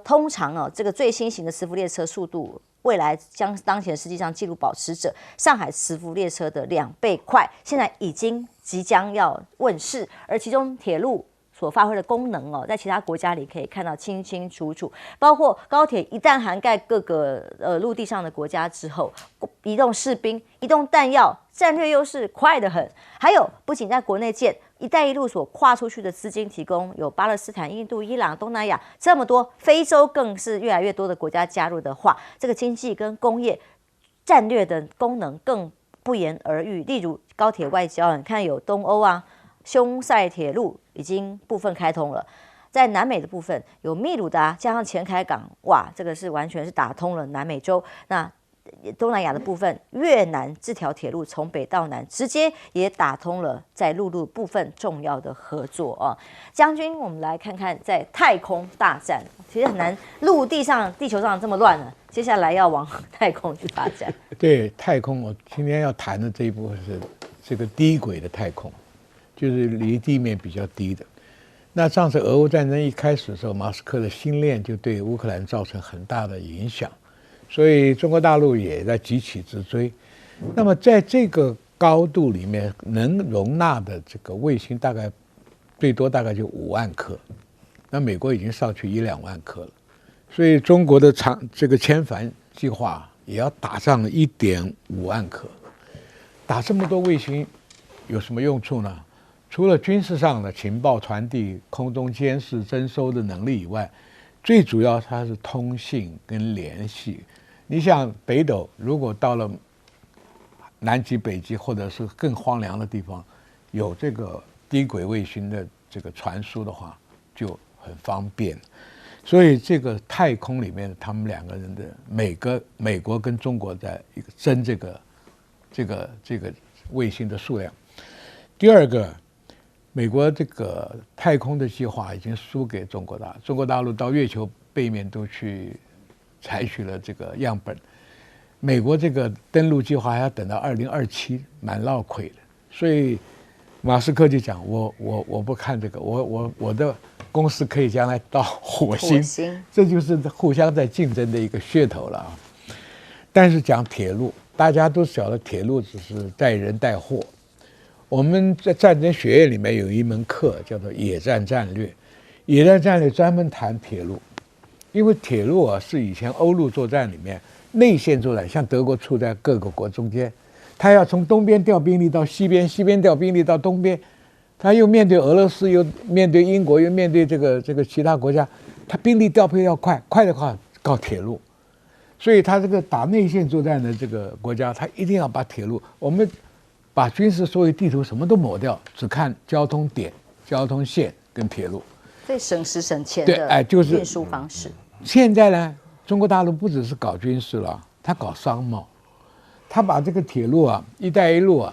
通常哦，这个最新型的磁浮列车速度，未来将当前世界上纪录保持者上海磁浮列车的2倍快，现在已经即将要问世，而其中铁路所发挥的功能哦，在其他国家里可以看到清清楚楚。包括高铁一旦涵盖各个陆地上的国家之后，移动士兵、移动弹药，战略优势快得很。还有，不仅在国内建“一带一路”所跨出去的资金提供，有巴勒斯坦、印度、伊朗、东南亚这么多，非洲更是越来越多的国家加入的话，这个经济跟工业战略的功能更不言而喻。例如高铁外交，你看有东欧啊。匈塞铁路已经部分开通了，在南美的部分有秘鲁的加上前海港，哇，这个是完全是打通了南美洲。那东南亚的部分，越南这条铁路从北到南，直接也打通了在陆路部分重要的合作啊。将军，我们来看看在太空大战，其实很难，陆地上、地球上这么乱了，接下来要往太空去发展。对，太空，我今天要谈的这一部分是这个低轨的太空。就是离地面比较低的。那上次俄乌战争一开始的时候，马斯克的星链就对乌克兰造成很大的影响，所以中国大陆也在急起直追。那么在这个高度里面，能容纳的这个卫星大概最多大概就5万颗，那美国已经上去1-2万颗了，所以中国的这个千帆计划也要打上1.5万颗。打这么多卫星有什么用处呢？除了军事上的情报传递、空中监视、征收的能力以外，最主要它是通信跟联系。你想北斗如果到了南极、北极或者是更荒凉的地方，有这个低轨卫星的这个传输的话，就很方便。所以这个太空里面，他们2个人的美国跟中国在一个争这个卫星的数量。第二个。美国这个太空的计划已经输给中国大陆，中国大陆到月球背面都去采取了这个样本，美国这个登陆计划还要等到2027，蛮绕亏的。所以马斯克就讲，我不看这个，我的公司可以将来到火星，这就是互相在竞争的一个噱头了啊。但是讲铁路，大家都晓得铁路只是带人带货。我们在战争学院里面有一门课叫做野战战略，野战战略专门谈铁路，因为铁路啊是以前欧陆作战里面内线作战，像德国处在各个国中间，他要从东边调兵力到西边，西边调兵力到东边，他又面对俄罗斯，又面对英国，又面对这个其他国家，他兵力调配要快，快的话搞铁路，所以他这个打内线作战的这个国家，他一定要把铁路，我们把军事所有地图什么都抹掉，只看交通点、交通线跟铁路，最省时省钱的就是运输方式。现在呢，中国大陆不只是搞军事了，他搞商贸，他把这个铁路啊，一带一路啊，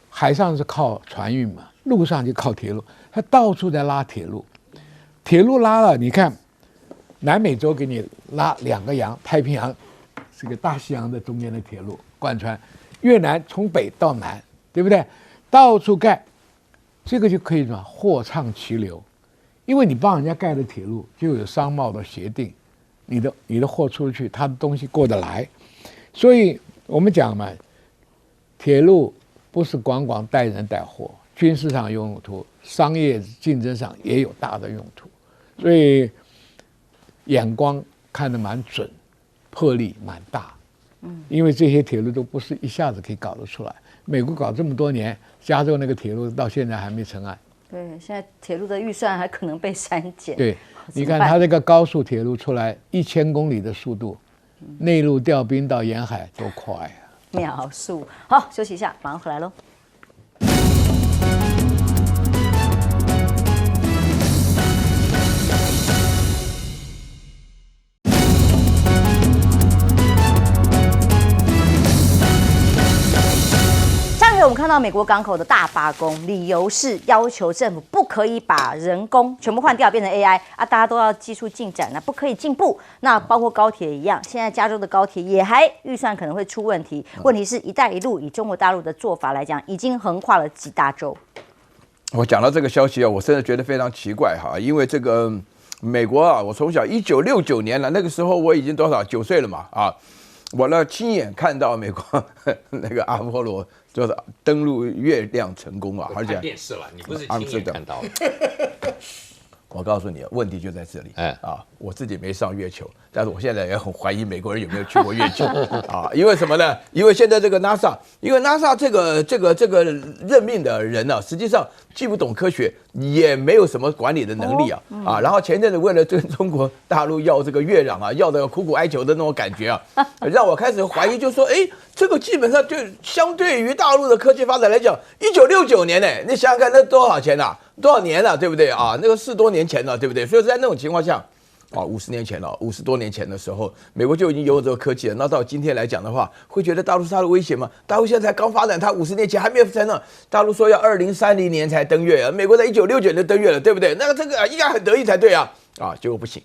海上是靠船运嘛，路上就靠铁路，他到处在拉铁路，铁路拉了，你看南美洲给你拉2个洋，太平洋这个大西洋的中间的铁路贯穿。越南从北到南，对不对？到处盖，这个就可以什么货畅其流，因为你帮人家盖的铁路就有商贸的协定，你的货出去，他的东西过得来，所以我们讲嘛，铁路不是光带人带货，军事上有用途，商业竞争上也有大的用途，所以眼光看得蛮准，魄力蛮大。因为这些铁路都不是一下子可以搞得出来，美国搞这么多年，加州那个铁路到现在还没成案。对，现在铁路的预算还可能被删减。对，你看它这个高速铁路出来1000公里的速度，内陆调兵到沿海多快啊！秒速。好，休息一下，马上回来喽。我们看看到美国港口的大罢工，理由是要求政府不可以把人工全部换掉，变成 AI 啊，大家都要技术进展不可以进步。那包括高铁一样，现在加州的高铁也还预算可能会出问题。问题是“一带一路”以中国大陆的做法来讲，已经横跨了几大洲。我讲到这个消息啊，我真的觉得非常奇怪哈，因为这个美国啊，我从小1969年了，那个时候我已经9岁了嘛啊。我呢亲眼看到美国那个阿波罗就是登陆月亮成功啊，而且电视了，你不是亲眼看到的。我告诉你，问题就在这里。我自己没上月球，但是我现在也很怀疑美国人有没有去过月球啊？因为什么呢？因为现在这个 NASA， 因为 NASA 这个任命的人呢，实际上既不懂科学，也没有什么管理的能力啊。然后前阵子为了跟中国大陆要这个月壤啊，要的苦苦哀求的那种感觉啊，让我开始怀疑，就说，这个基本上就相对于大陆的科技发展来讲，1969年呢，你想想看，那多少钱啊？多少年了，对不对啊？那个40多年前了，对不对？所以在那种情况下，50年前了，50多年前的时候，美国就已经拥有这个科技了。那到今天来讲的话，会觉得大陆是它的威胁吗？大陆现在才刚发展，它50年前还没有成呢。大陆说要2030年才登月啊，美国在1969年就登月了，对不对？那个这个应该很得意才对啊，结果不行，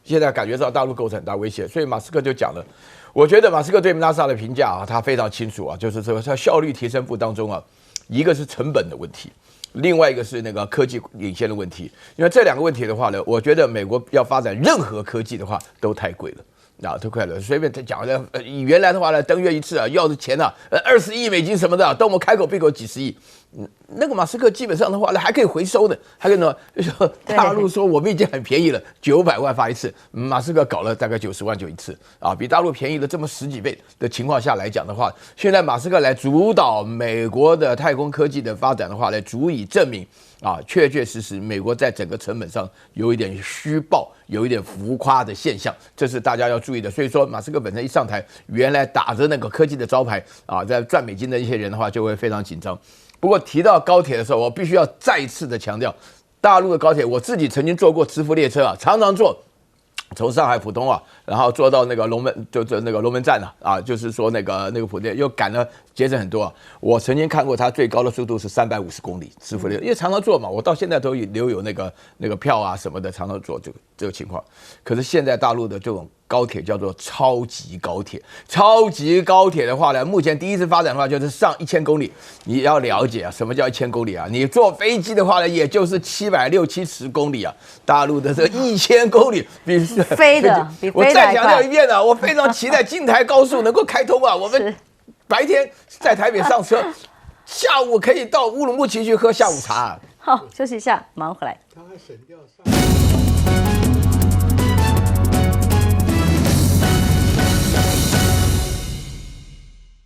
现在感觉到大陆构成很大威胁，所以马斯克就讲了，我觉得马斯克对 NASA 的评价他非常清楚就是这个在效率提升部当中一个是成本的问题。另外一个是那个科技领先的问题，因为这2个问题的话呢，我觉得美国要发展任何科技的话都太贵了，都快了。随便讲的，原来的话呢，登月一次要的钱20亿美金什么的，都我们开口闭口几十亿。那个马斯克基本上的话呢，还可以回收的，还可以呢。大陆说我们已经很便宜了，900万发一次，马斯克搞了大概90万就一次比大陆便宜了这么10几倍的情况下来讲的话，现在马斯克来主导美国的太空科技的发展的话呢，足以证明确实美国在整个成本上有一点虚报，有一点浮夸的现象，这是大家要注意的。所以说，马斯克本身一上台，原来打着那个科技的招牌在赚美金的一些人的话，就会非常紧张。不过提到高铁的时候，我必须要再次的强调，大陆的高铁，我自己曾经坐过磁浮列车常常坐，从上海浦东然后坐到那个龙门，就是那个龙门站就是说那个浦东又赶了节省很多我曾经看过它最高的速度是350公里磁浮列车，因为常常坐嘛，我到现在都留有那个票什么的，常常坐这个情况。可是现在大陆的这种高铁叫做超级高铁，超级高铁的话呢，目前第一次发展的话就是上1000公里。你要了解什么叫1000公里你坐飞机的话呢，也就是760-770公里大陆的这1000公里比飞的，比我再强调一遍我非常期待京台高速能够开通我们白天在台北上车，下午可以到乌鲁木齐去喝下午茶。好，休息一下，马上回来。